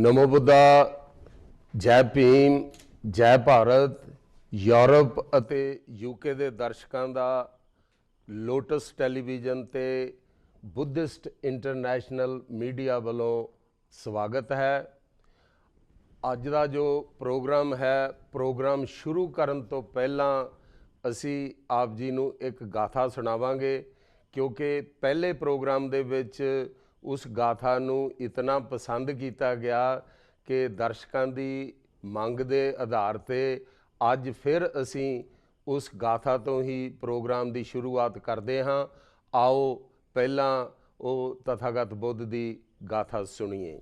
नमो बुद्धा, जय भीम, जय भारत। यूरोप ਅਤੇ यूके ਦੇ ਦਰਸ਼ਕਾਂ ਦਾ ਲੋਟਸ ਟੈਲੀਵਿਜ਼ਨ ਤੇ ਬੁੱਧਿਸਟ ਇੰਟਰਨੈਸ਼ਨਲ ਮੀਡੀਆ ਵੱਲੋਂ ਸਵਾਗਤ ਹੈ। ਅੱਜ ਦਾ ਜੋ ਪ੍ਰੋਗਰਾਮ ਹੈ, ਪ੍ਰੋਗਰਾਮ ਸ਼ੁਰੂ ਕਰਨ ਤੋਂ ਪਹਿਲਾਂ ਅਸੀਂ ਆਪ ਜੀ ਨੂੰ ਇੱਕ ਗਾਥਾ ਸੁਣਾਵਾਂਗੇ, ਕਿਉਂਕਿ ਪਹਿਲੇ ਪ੍ਰੋਗਰਾਮ ਦੇ ਵਿੱਚ ਉਸ ਗਾਥਾ ਨੂੰ ਇਤਨਾ ਪਸੰਦ ਕੀਤਾ ਗਿਆ ਕਿ ਦਰਸ਼ਕਾਂ ਦੀ ਮੰਗ ਦੇ ਆਧਾਰ 'ਤੇ ਅੱਜ ਫਿਰ ਅਸੀਂ ਉਸ ਗਾਥਾ ਤੋਂ ਹੀ ਪ੍ਰੋਗਰਾਮ ਦੀ ਸ਼ੁਰੂਆਤ ਕਰਦੇ ਹਾਂ। ਆਓ ਪਹਿਲਾਂ ਉਹ ਤਥਾਗਤ ਬੁੱਧ ਦੀ ਗਾਥਾ ਸੁਣੀਏ।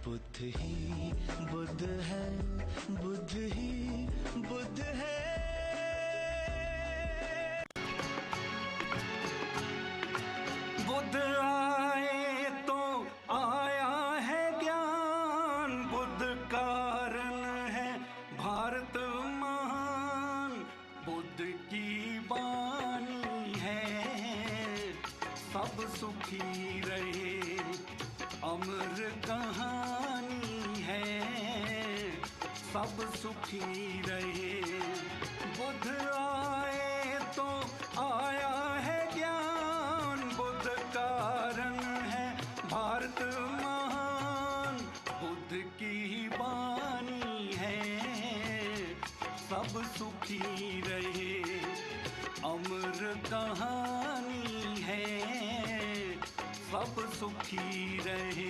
बुद्ध ही बुद्ध है, बुद्ध ही बुद्ध है। बुद्ध आए तो आया है ज्ञान, बुद्ध कारण है भारत महान। बुद्ध की वाणी है सब सुखी रहे, अमर कहानी है सब सुखी रहे। बुद्ध आए तो आया है ज्ञान, बुद्ध कारण है भारत महान। बुद्ध की वाणी है सब सुखी रहे, अमर कहानी है सब सुखी रहे।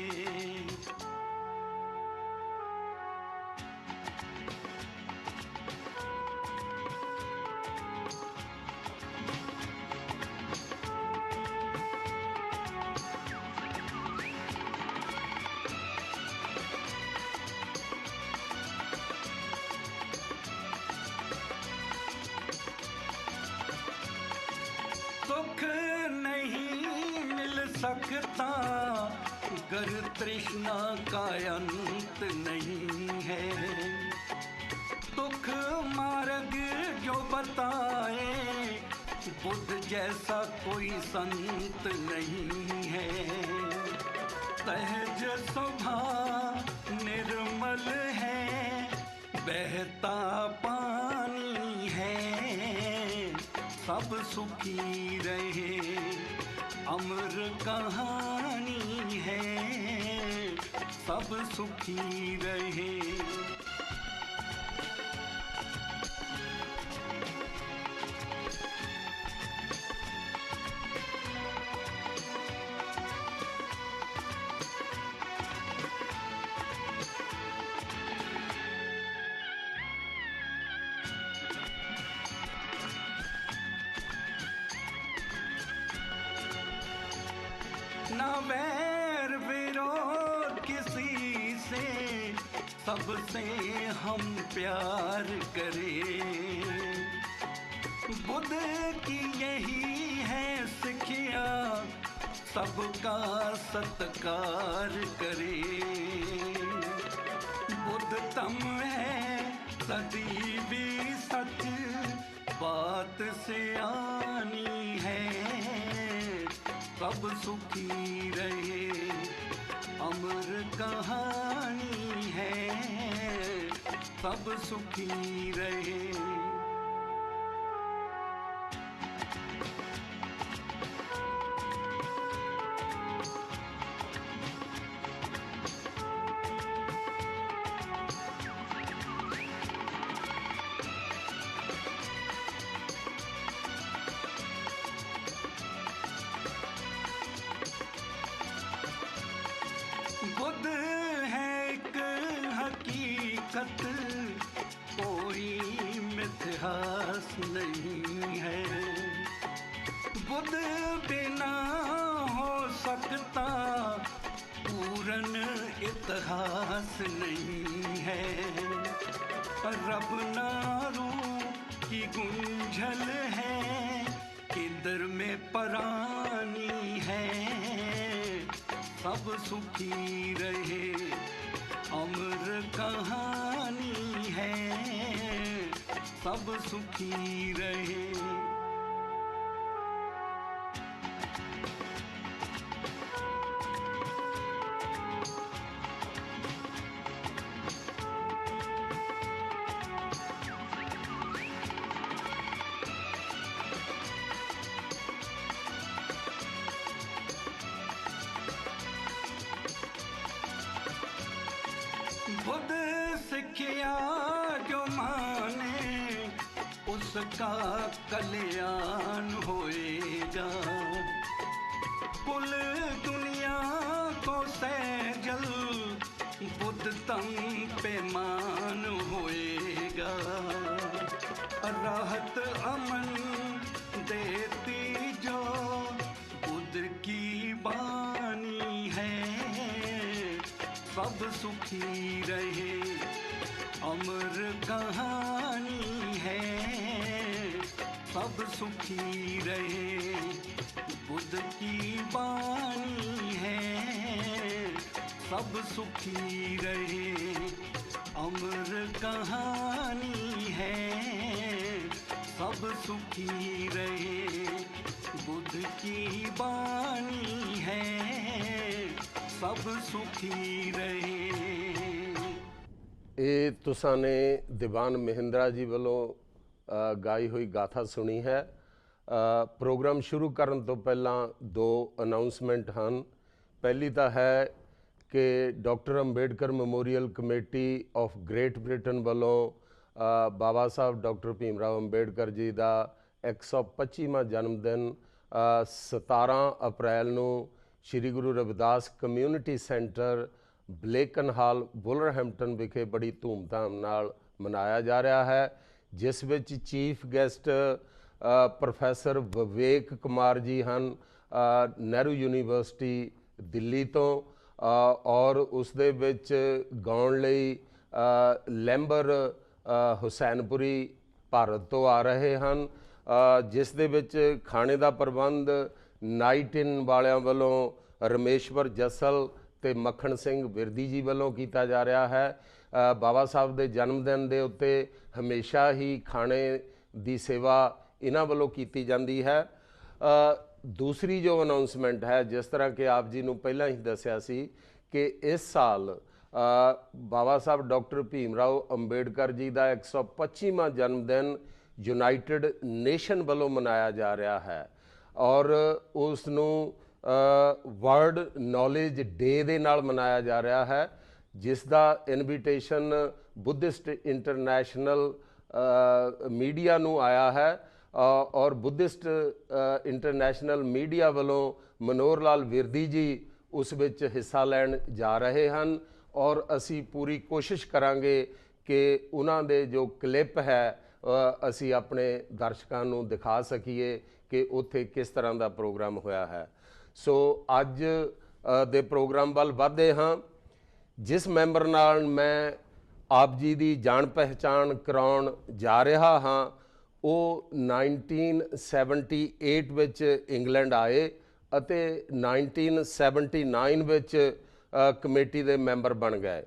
सुख नहीं मिल सकता गर तृष्णा का अंत नहीं है। दुख मार्ग जो बताए बुद्ध जैसा कोई संत नहीं है। सहज स्वभाव निर्मल है, बहता पानी है सब सुखी रहे, अमर कहानी है सब सुखी रहे। ना वैर विरोध किसी से, सबसे हम प्यार करें। बुद्ध की यही है सिखिया, सबका सत्कार करें। बुद्धतम है सदी भी सच, बात से आनी है सब सुखी रहे, अमर कहानी है सब सुखी रहे। बुद्ध है एक हकीकत, कोई मिथ्यास नहीं है। बुद्ध बिना हो सकता पूर्ण इतिहास नहीं है। रब नारू की गुंझल है, किधर में परानी है सब सुखी रहे, अमर कहानी है सब सुखी रहे। उसका कल्याण होएगा। कुल दुनिया को सैजल बुद्ध तम पे मान होएगा। राहत अमन देती जो बुद्ध की बानी है, सब सुखी रहे अमर कहानी है, सब सुखी रहे बुद्ध की बानी है, सब सुखी रहे अमर कहानी है, सब सुखी रहे बुद्ध की बानी है, सब सुखी रहे। ਇਹ ਤੁਸਾਂ ਨੇ ਦੀਵਾਨ ਮਹਿੰਦਰਾ ਜੀ ਵੱਲੋਂ ਗਾਈ ਹੋਈ ਗਾਥਾ ਸੁਣੀ ਹੈ। ਪ੍ਰੋਗਰਾਮ ਸ਼ੁਰੂ ਕਰਨ ਤੋਂ ਪਹਿਲਾਂ ਦੋ ਅਨਾਉਂਸਮੈਂਟ ਹਨ। ਪਹਿਲੀ ਤਾਂ ਹੈ ਕਿ doctor Ambedkar memorial committee of great Britain ਵੱਲੋਂ ਬਾਬਾ ਸਾਹਿਬ ਡਾਕਟਰ ਭੀਮ ਰਾਓ ਅੰਬੇਡਕਰ ਜੀ ਦਾ 125ਵਾਂ ਜਨਮ ਦਿਨ 17 ਅਪ੍ਰੈਲ ਨੂੰ ਸ਼੍ਰੀ ਗੁਰੂ ਰਵਿਦਾਸ ਕਮਿਊਨਿਟੀ ਸੈਂਟਰ ਬਲੇਕਨ ਹਾਲ ਵੁਲਰਹੈਂਪਟਨ ਵਿਖੇ ਬੜੀ ਧੂਮਧਾਮ ਨਾਲ ਮਨਾਇਆ ਜਾ ਰਿਹਾ ਹੈ, ਜਿਸ ਵਿੱਚ ਚੀਫ ਗੈਸਟ ਪ੍ਰੋਫੈਸਰ ਵਿਵੇਕ ਕੁਮਾਰ ਜੀ ਹਨ ਨਹਿਰੂ ਯੂਨੀਵਰਸਿਟੀ ਦਿੱਲੀ ਤੋਂ, ਔਰ ਉਸ ਦੇ ਵਿੱਚ ਗਾਉਣ ਲਈ ਲੈਂਬਰ ਹੁਸੈਨਪੁਰੀ ਭਾਰਤ ਤੋਂ ਆ ਰਹੇ ਹਨ, ਜਿਸ ਦੇ ਵਿੱਚ ਖਾਣੇ ਦਾ ਪ੍ਰਬੰਧ ਨਾਈਟ ਇਨ ਵਾਲਿਆਂ ਵੱਲੋਂ ਰਮੇਸ਼ਵਰ ਜਸਲ ਤੇ ਮੱਖਣ ਸਿੰਘ ਵਿਰਦੀ ਜੀ ਵੱਲੋਂ ਕੀਤਾ ਜਾ ਰਿਹਾ ਹੈ। ਬਾਬਾ ਸਾਹਿਬ ਦੇ ਜਨਮ ਦਿਨ ਦੇ ਉੱਤੇ ਹਮੇਸ਼ਾ ਹੀ ਖਾਣੇ ਦੀ ਸੇਵਾ ਇਹਨਾਂ ਵੱਲੋਂ ਕੀਤੀ ਜਾਂਦੀ ਹੈ। ਦੂਸਰੀ ਜੋ ਅਨਾਉਂਸਮੈਂਟ ਹੈ, ਜਿਸ ਤਰ੍ਹਾਂ ਕਿ ਆਪ ਜੀ ਨੂੰ ਪਹਿਲਾਂ ਹੀ ਦੱਸਿਆ ਸੀ ਕਿ ਇਸ ਸਾਲ ਬਾਬਾ ਸਾਹਿਬ ਡਾਕਟਰ ਭੀਮ ਰਾਓ ਅੰਬੇਡਕਰ ਜੀ ਦਾ 125ਵਾਂ ਜਨਮ ਦਿਨ ਯੂਨਾਈਟਿਡ ਨੇਸ਼ਨ ਵੱਲੋਂ ਮਨਾਇਆ ਜਾ ਰਿਹਾ ਹੈ, ਔਰ ਉਸ ਨੂੰ ਵਰਲਡ ਨੌਲੇਜ ਡੇ ਦੇ ਨਾਲ ਮਨਾਇਆ ਜਾ ਰਿਹਾ ਹੈ, ਜਿਸ ਦਾ ਇਨਵੀਟੇਸ਼ਨ ਬੁੱਧਿਸਟ ਇੰਟਰਨੈਸ਼ਨਲ ਮੀਡੀਆ ਨੂੰ ਆਇਆ ਹੈ, ਔਰ ਬੁੱਧਿਸਟ ਇੰਟਰਨੈਸ਼ਨਲ ਮੀਡੀਆ ਵੱਲੋਂ ਮਨੋਹਰ ਲਾਲ ਵਿਰਦੀ ਜੀ ਉਸ ਵਿੱਚ ਹਿੱਸਾ ਲੈਣ ਜਾ ਰਹੇ ਹਨ, ਔਰ ਅਸੀਂ ਪੂਰੀ ਕੋਸ਼ਿਸ਼ ਕਰਾਂਗੇ ਕਿ ਉਹਨਾਂ ਦੇ ਜੋ ਕਲਿੱਪ ਹੈ ਅਸੀਂ ਆਪਣੇ ਦਰਸ਼ਕਾਂ ਨੂੰ ਦਿਖਾ ਸਕੀਏ ਕਿ ਉੱਥੇ ਕਿਸ ਤਰ੍ਹਾਂ ਦਾ ਪ੍ਰੋਗਰਾਮ ਹੋਇਆ ਹੈ। ਸੋ ਅੱਜ ਦੇ ਪ੍ਰੋਗਰਾਮ ਵੱਲ ਵਧਦੇ ਹਾਂ। ਜਿਸ ਮੈਂਬਰ ਨਾਲ ਮੈਂ ਆਪ ਜੀ ਦੀ ਜਾਣ ਪਹਿਚਾਣ ਕਰਾਉਣ ਜਾ ਰਿਹਾ ਹਾਂ, ਉਹ 1978 ਵਿੱਚ ਇੰਗਲੈਂਡ ਆਏ ਅਤੇ 1979 ਵਿੱਚ ਕਮੇਟੀ ਦੇ ਮੈਂਬਰ ਬਣ ਗਏ।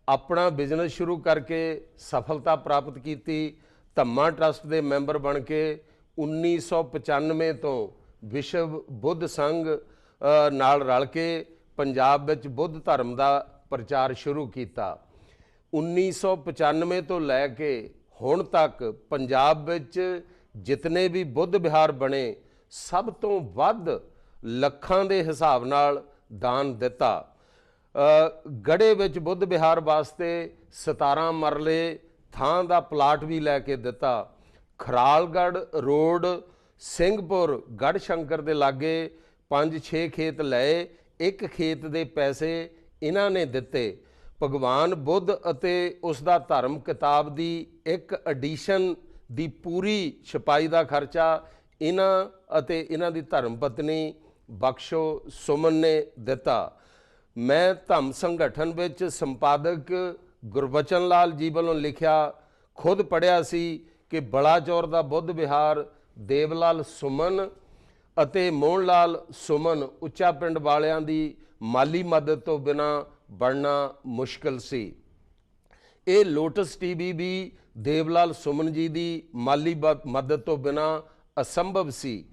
ਆਪਣਾ ਬਿਜ਼ਨਸ ਸ਼ੁਰੂ ਕਰਕੇ ਸਫਲਤਾ ਪ੍ਰਾਪਤ ਕੀਤੀ। ਧੰਮਾ ਟਰਸਟ ਦੇ ਮੈਂਬਰ ਬਣ ਕੇ 1995 ਤੋਂ ਵਿਸ਼ਵ ਬੁੱਧ ਸੰਘ ਨਾਲ ਰਲ ਕੇ ਪੰਜਾਬ ਵਿੱਚ ਬੁੱਧ ਧਰਮ ਦਾ ਪ੍ਰਚਾਰ ਸ਼ੁਰੂ ਕੀਤਾ। 1995 ਤੋਂ ਲੈ ਕੇ ਹੁਣ ਤੱਕ ਪੰਜਾਬ ਵਿੱਚ ਜਿਤਨੇ ਵੀ ਬੁੱਧ ਵਿਹਾਰ ਬਣੇ, ਸਭ ਤੋਂ ਵੱਧ ਲੱਖਾਂ ਦੇ ਹਿਸਾਬ ਨਾਲ ਦਾਨ ਦਿੱਤਾ। ਗੜੇ ਵਿੱਚ ਬੁੱਧ ਵਿਹਾਰ ਵਾਸਤੇ 17 ਮਰਲੇ ਥਾਂ ਦਾ ਪਲਾਟ ਵੀ ਲੈ ਕੇ ਦਿੱਤਾ। ਖਰਾਲਗੜ੍ਹ ਰੋਡ ਸਿੰਘਪੁਰ ਗੜ੍ਹ ਸ਼ੰਕਰ ਦੇ ਲਾਗੇ 5-6 ਖੇਤ ਲਏ। ਇੱਕ ਖੇਤ ਦੇ ਪੈਸੇ ਇਹਨਾਂ ਨੇ ਦਿੱਤੇ। ਭਗਵਾਨ ਬੁੱਧ ਅਤੇ ਉਸ ਦਾ ਧਰਮ ਕਿਤਾਬ ਦੀ ਇੱਕ ਐਡੀਸ਼ਨ ਦੀ ਪੂਰੀ ਛਪਾਈ ਦਾ ਖਰਚਾ ਇਹਨਾਂ ਅਤੇ ਇਹਨਾਂ ਦੀ ਧਰਮ ਪਤਨੀ ਬਖਸ਼ੋ ਸੁਮਨ ਨੇ ਦਿੱਤਾ। ਮੈਂ ਧੰਮ ਸੰਗਠਨ ਵਿੱਚ ਸੰਪਾਦਕ ਗੁਰਬਚਨ ਲਾਲ ਜੀ ਵੱਲੋਂ ਲਿਖਿਆ ਖੁਦ ਪੜ੍ਹਿਆ ਸੀ ਕਿ ਬਲਾਚੌਰ ਦਾ ਬੁੱਧ ਵਿਹਾਰ ਦੇਵਲਾਲ ਸੁਮਨ ਅਤੇ ਮੋਹਨ ਲਾਲ ਸੁਮਨ ਉੱਚਾ ਪਿੰਡ ਵਾਲਿਆਂ ਦੀ ਮਾਲੀ ਮਦਦ ਤੋਂ ਬਿਨਾਂ ਬਣਨਾ ਮੁਸ਼ਕਲ ਸੀ। ਇਹ ਲੋਟਸ ਟੀਵੀ ਵੀ ਦੇਵਲਾਲ ਸੁਮਨ ਜੀ ਦੀ ਮਾਲੀ ਮਦਦ ਤੋਂ ਬਿਨਾਂ ਅਸੰਭਵ ਸੀ।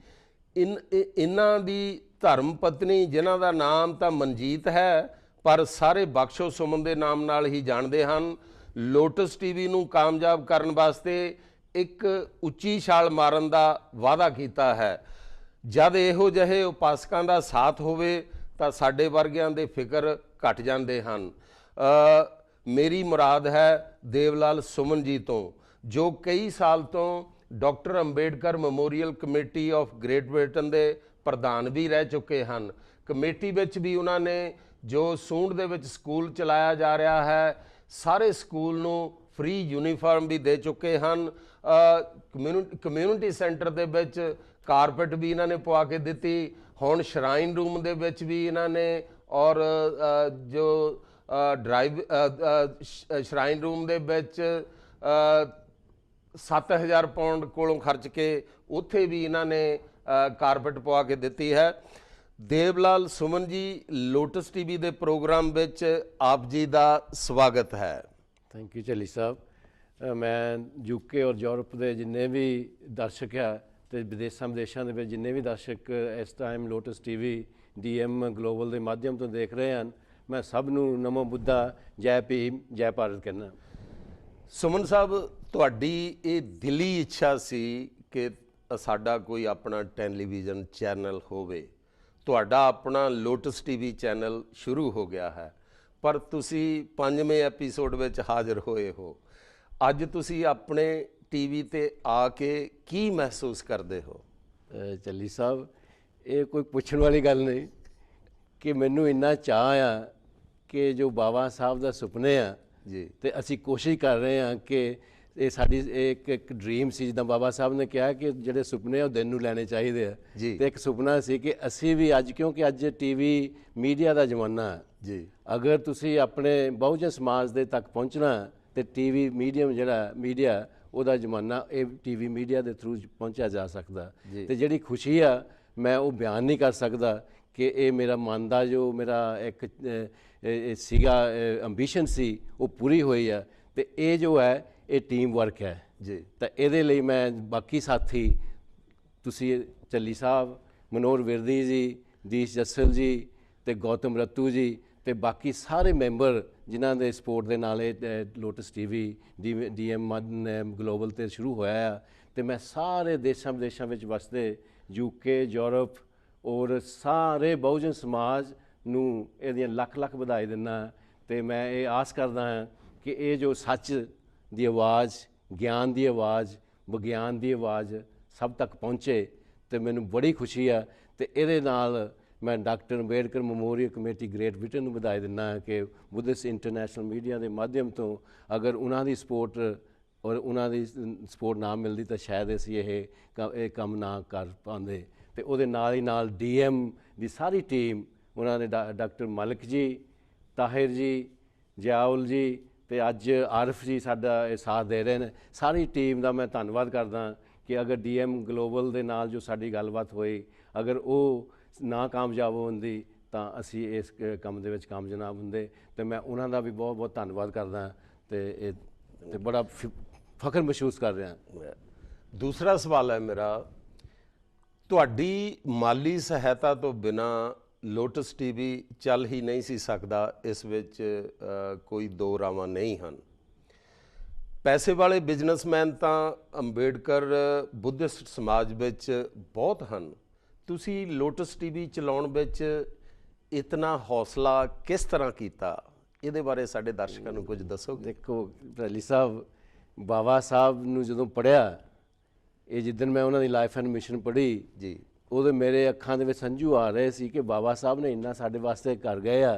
ਇਹਨਾਂ ਦੀ ਧਰਮ ਪਤਨੀ, ਜਿਨ੍ਹਾਂ ਦਾ ਨਾਮ ਤਾਂ ਮਨਜੀਤ ਹੈ ਪਰ ਸਾਰੇ ਬਖਸ਼ੋ ਸੁਮਨ ਦੇ ਨਾਮ ਨਾਲ ਹੀ ਜਾਣਦੇ ਹਨ, ਲੋਟਸ ਟੀਵੀ ਨੂੰ ਕਾਮਯਾਬ ਕਰਨ ਵਾਸਤੇ ਇੱਕ ਉੱਚੀ ਛਾਲ ਮਾਰਨ ਦਾ ਵਾਅਦਾ ਕੀਤਾ ਹੈ। ਜਦ ਇਹੋ ਜਿਹੇ ਉਪਾਸਕਾਂ ਦਾ ਸਾਥ ਹੋਵੇ ਤਾਂ ਸਾਡੇ ਵਰਗਿਆਂ ਦੇ ਫਿਕਰ ਘਟ ਜਾਂਦੇ ਹਨ। ਮੇਰੀ ਮੁਰਾਦ ਹੈ ਦੇਵਲਾਲ ਸੁਮਨ ਜੀ ਤੋਂ, ਜੋ ਕਈ ਸਾਲ ਤੋਂ doctor Ambedkar memorial committee of great Britain ਦੇ ਪ੍ਰਧਾਨ ਵੀ ਰਹਿ ਚੁੱਕੇ ਹਨ। ਕਮੇਟੀ ਵਿੱਚ ਵੀ ਉਹਨਾਂ ਨੇ ਜੋ ਸੂੰਢ ਦੇ ਵਿੱਚ ਸਕੂਲ ਚਲਾਇਆ ਜਾ ਰਿਹਾ ਹੈ, ਸਾਰੇ ਸਕੂਲ ਨੂੰ ਫ੍ਰੀ ਯੂਨੀਫਾਰਮ ਵੀ ਦੇ ਚੁੱਕੇ ਹਨ। ਕਮਿਊਨਿਟੀ ਸੈਂਟਰ ਦੇ ਵਿੱਚ ਕਾਰਪੈਟ ਵੀ ਇਹਨਾਂ ਨੇ ਪਵਾ ਕੇ ਦਿੱਤੀ। ਹੁਣ ਸ਼ਰਾਈਨ ਰੂਮ ਦੇ ਵਿੱਚ ਵੀ ਇਹਨਾਂ ਨੇ ਔਰ ਜੋ ਸ਼ਰਾਈਨ ਰੂਮ ਦੇ ਵਿੱਚ 7000 ਪਾਉਂਡ ਕੋਲੋਂ ਖਰਚ ਕੇ ਉੱਥੇ ਵੀ ਇਹਨਾਂ ਨੇ ਕਾਰਪੈਟ ਪਵਾ ਕੇ ਦਿੱਤੀ ਹੈ। ਦੇਵਲਾਲ ਸੁਮਨ ਜੀ, ਲੋਟਸ ਟੀਵੀ ਦੇ ਪ੍ਰੋਗਰਾਮ ਵਿੱਚ ਆਪ ਜੀ ਦਾ ਸਵਾਗਤ ਹੈ। ਥੈਂਕ ਯੂ ਝੱਲੀ ਸਾਹਿਬ। ਮੈਂ ਯੂਕੇ ਔਰ ਯੂਰਪ ਦੇ ਜਿੰਨੇ ਵੀ ਦਰਸ਼ਕ ਆ ਤੇ ਵਿਦੇਸ਼ਾਂ ਦੇ ਵਿੱਚ ਜਿੰਨੇ ਵੀ ਦਰਸ਼ਕ ਇਸ time lotus TV DM global ਦੇ ਮਾਧਿਅਮ ਤੋਂ ਦੇਖ ਰਹੇ ਹਨ, ਮੈਂ ਸਭ ਨੂੰ ਨਮੋ ਬੁੱਧਾ, ਜੈ ਭੀਮ, ਜੈ ਭਾਰਤ ਕਹਿੰਦਾ। ਸੁਮਨ ਸਾਹਿਬ, ਤੁਹਾਡੀ ਇਹ ਦਿਲੀ ਇੱਛਾ ਸੀ ਕਿ ਸਾਡਾ ਕੋਈ ਆਪਣਾ ਟੈਲੀਵਿਜ਼ਨ ਚੈਨਲ ਹੋਵੇ। ਤੁਹਾਡਾ ਆਪਣਾ ਲੋਟਸ ਟੀਵੀ ਚੈਨਲ ਸ਼ੁਰੂ ਹੋ ਗਿਆ ਹੈ, ਪਰ ਤੁਸੀਂ 5ਵੇਂ ਐਪੀਸੋਡ ਵਿੱਚ ਹਾਜ਼ਰ ਹੋਏ ਹੋ। ਅੱਜ ਤੁਸੀਂ ਆਪਣੇ ਟੀਵੀ ਤੇ ਆ ਕੇ ਕੀ ਮਹਿਸੂਸ ਕਰਦੇ ਹੋ? ਝੱਲੀ ਸਾਹਿਬ, ਇਹ ਕੋਈ ਪੁੱਛਣ ਵਾਲੀ ਗੱਲ ਨਹੀਂ ਕਿ ਮੈਨੂੰ ਇੰਨਾ ਚਾਅ ਆ ਕਿ ਜੋ ਬਾਬਾ ਸਾਹਿਬ ਦਾ ਸੁਪਨੇ ਆ ਜੀ, ਤੇ ਅਸੀਂ ਕੋਸ਼ਿਸ਼ ਕਰ ਰਹੇ ਹਾਂ ਕਿ ਇਹ ਸਾਡੀ ਇੱਕ ਡ੍ਰੀਮ ਸੀ, ਜਿੱਦਾਂ ਬਾਬਾ ਸਾਹਿਬ ਨੇ ਕਿਹਾ ਕਿ ਜਿਹੜੇ ਸੁਪਨੇ ਆ ਉਹ ਦਿਨ ਨੂੰ ਲੈਣੇ ਚਾਹੀਦੇ ਆ। ਜੀ। ਤੇ ਇੱਕ ਸੁਪਨਾ ਸੀ ਕਿ ਅਸੀਂ ਵੀ ਅੱਜ, ਕਿਉਂਕਿ ਅੱਜ ਟੀਵੀ ਮੀਡੀਆ ਦਾ ਜ਼ਮਾਨਾ ਹੈ ਜੀ, ਅਗਰ ਤੁਸੀਂ ਆਪਣੇ ਬਹੁਜਨ ਸਮਾਜ ਦੇ ਤੱਕ ਪਹੁੰਚਣਾ ਤੇ ਟੀਵੀ ਮੀਡੀਅਮ ਜਿਹੜਾ ਮੀਡੀਆ ਉਹਦਾ ਜ਼ਮਾਨਾ, ਇਹ ਟੀਵੀ ਮੀਡੀਆ ਦੇ ਥਰੂ ਪਹੁੰਚਿਆ ਜਾ ਸਕਦਾ। ਤੇ ਜਿਹੜੀ ਖੁਸ਼ੀ ਆ ਮੈਂ ਉਹ ਬਿਆਨ ਨਹੀਂ ਕਰ ਸਕਦਾ ਕਿ ਇਹ ਮੇਰਾ ਮਨ ਦਾ ਜੋ ਮੇਰਾ ਇੱਕ ਸੀਗਾ ਐਂਬੀਸ਼ਨ ਸੀ ਉਹ ਪੂਰੀ ਹੋਈ ਆ। ਤੇ ਇਹ ਜੋ ਹੈ ਇਹ ਟੀਮ ਵਰਕ ਹੈ ਜੀ। ਤਾਂ ਇਹਦੇ ਲਈ ਮੈਂ ਬਾਕੀ ਸਾਥੀ, ਤੁਸੀਂ ਝੱਲੀ ਸਾਹਿਬ, ਮਨੋਹਰ ਵਿਰਦੀ ਜੀ, ਦੀਸ਼ ਜੱਸਲ ਜੀ ਤੇ ਗੌਤਮ ਰੱਤੂ ਜੀ ਤੇ ਬਾਕੀ ਸਾਰੇ ਮੈਂਬਰ ਜਿਨ੍ਹਾਂ ਦੇ ਸਪੋਰਟ ਦੇ ਨਾਲ ਇਹ ਲੋਟਸ ਟੀਵੀ DM ਗਲੋਬਲ ਤੇ ਸ਼ੁਰੂ ਹੋਇਆ ਆ। ਤੇ ਮੈਂ ਸਾਰੇ ਦੇਸ਼ਾਂ ਵਿਦੇਸ਼ਾਂ ਵਿੱਚ ਵਸਦੇ ਯੂਕੇ, ਯੂਰਪ ਔਰ ਸਾਰੇ ਬਹੁਜਨ ਸਮਾਜ ਨੂੰ ਇਹਦੀਆਂ ਲੱਖ ਲੱਖ ਵਧਾਈ ਦਿੰਦਾ। ਤੇ ਮੈਂ ਇਹ ਆਸ ਕਰਦਾ ਹਾਂ ਕਿ ਇਹ ਜੋ ਸੱਚ ਦੀ ਆਵਾਜ਼, ਗਿਆਨ ਦੀ ਆਵਾਜ਼, ਵਿਗਿਆਨ ਦੀ ਆਵਾਜ਼ ਸਭ ਤੱਕ ਪਹੁੰਚੇ। ਤੇ ਮੈਨੂੰ ਬੜੀ ਖੁਸ਼ੀ ਆ। ਤੇ ਇਹਦੇ ਨਾਲ ਮੈਂ doctor Ambedkar memorial committee great Britain ਨੂੰ ਵਧਾਈ ਦਿੰਦਾ ਹਾਂ ਕਿ ਬੁੱਧਿਸਟ ਇੰਟਰਨੈਸ਼ਨਲ ਮੀਡੀਆ ਦੇ ਮਾਧਿਅਮ ਤੋਂ ਅਗਰ ਉਹਨਾਂ ਦੀ ਸਪੋਰਟ ਔਰ ਉਹਨਾਂ ਦੀ ਸਪੋਰਟ ਨਾ ਮਿਲਦੀ ਤਾਂ ਸ਼ਾਇਦ ਅਸੀਂ ਇਹ ਕੰਮ ਨਾ ਕਰ ਪਾਉਂਦੇ। ਤੇ ਉਹਦੇ ਨਾਲ ਹੀ ਨਾਲ DM ਦੀ ਸਾਰੀ ਟੀਮ, ਉਹਨਾਂ ਦੇ ਡਾਕਟਰ ਮਲਿਕ ਜੀ, ਤਾਹਿਰ ਜੀ, ਜਿਆਉਲ ਜੀ ਤੇ ਅੱਜ ਆਰਿਫ ਜੀ ਸਾਡਾ ਇਹ ਸਾਥ ਦੇ ਰਹੇ ਨੇ। ਸਾਰੀ ਟੀਮ ਦਾ ਮੈਂ ਧੰਨਵਾਦ ਕਰਦਾ ਕਿ ਅਗਰ DM ਗਲੋਬਲ ਦੇ ਨਾਲ ਜੋ ਸਾਡੀ ਗੱਲਬਾਤ ਹੋਈ, ਅਗਰ ਉਹ ਨਾ ਕਾਮਯਾਬ ਹੁੰਦੀ ਤਾਂ ਅਸੀਂ ਇਸ ਕੰਮ ਦੇ ਵਿੱਚ ਕਾਮਯਾਬ ਹੁੰਦੇ। ਤੇ ਮੈਂ ਉਹਨਾਂ ਦਾ ਵੀ ਬਹੁਤ ਬਹੁਤ ਧੰਨਵਾਦ ਕਰਦਾ ਤੇ ਬੜਾ ਫਖਰ ਮਹਿਸੂਸ ਕਰ ਰਿਹਾ। ਦੂਸਰਾ ਸਵਾਲ ਹੈ ਮੇਰਾ, ਤੁਹਾਡੀ ਮਾਲੀ ਸਹਾਇਤਾ ਤੋਂ ਬਿਨਾ ਲੋਟਸ ਟੀਵੀ ਚੱਲ ਹੀ ਨਹੀਂ ਸੀ ਸਕਦਾ। ਇਸ ਵਿੱਚ ਕੋਈ ਦੋ ਰਾਵਾਂ ਨਹੀਂ ਹਨ। ਪੈਸੇ ਵਾਲੇ ਬਿਜ਼ਨਸਮੈਨ ਤਾਂ ਅੰਬੇਡਕਰ ਬੁੱਧਿਸਟ ਸਮਾਜ ਵਿੱਚ ਬਹੁਤ ਹਨ। ਤੁਸੀਂ ਲੋਟਸ ਟੀਵੀ ਚਲਾਉਣ ਵਿੱਚ ਇਤਨਾ ਹੌਸਲਾ ਕਿਸ ਤਰ੍ਹਾਂ ਕੀਤਾ? ਇਹਦੇ ਬਾਰੇ ਸਾਡੇ ਦਰਸ਼ਕਾਂ ਨੂੰ ਕੁਝ ਦੱਸੋਗੇ? ਦੇਖੋ ਝੱਲੀ ਸਾਹਿਬ, ਬਾਬਾ ਸਾਹਿਬ ਨੂੰ ਜਦੋਂ ਪੜ੍ਹਿਆ, ਇਹ ਜਿੱਦਣ ਮੈਂ ਉਹਨਾਂ ਦੀ ਲਾਈਫ ਐਂਡ ਮਿਸ਼ਨ ਪੜ੍ਹੀ ਜੀ, ਉਹਦੇ ਮੇਰੇ ਅੱਖਾਂ ਦੇ ਵਿੱਚ ਹੰਝੂ ਆ ਰਹੇ ਸੀ ਕਿ ਬਾਬਾ ਸਾਹਿਬ ਨੇ ਇੰਨਾ ਸਾਡੇ ਵਾਸਤੇ ਕਰ ਗਏ ਆ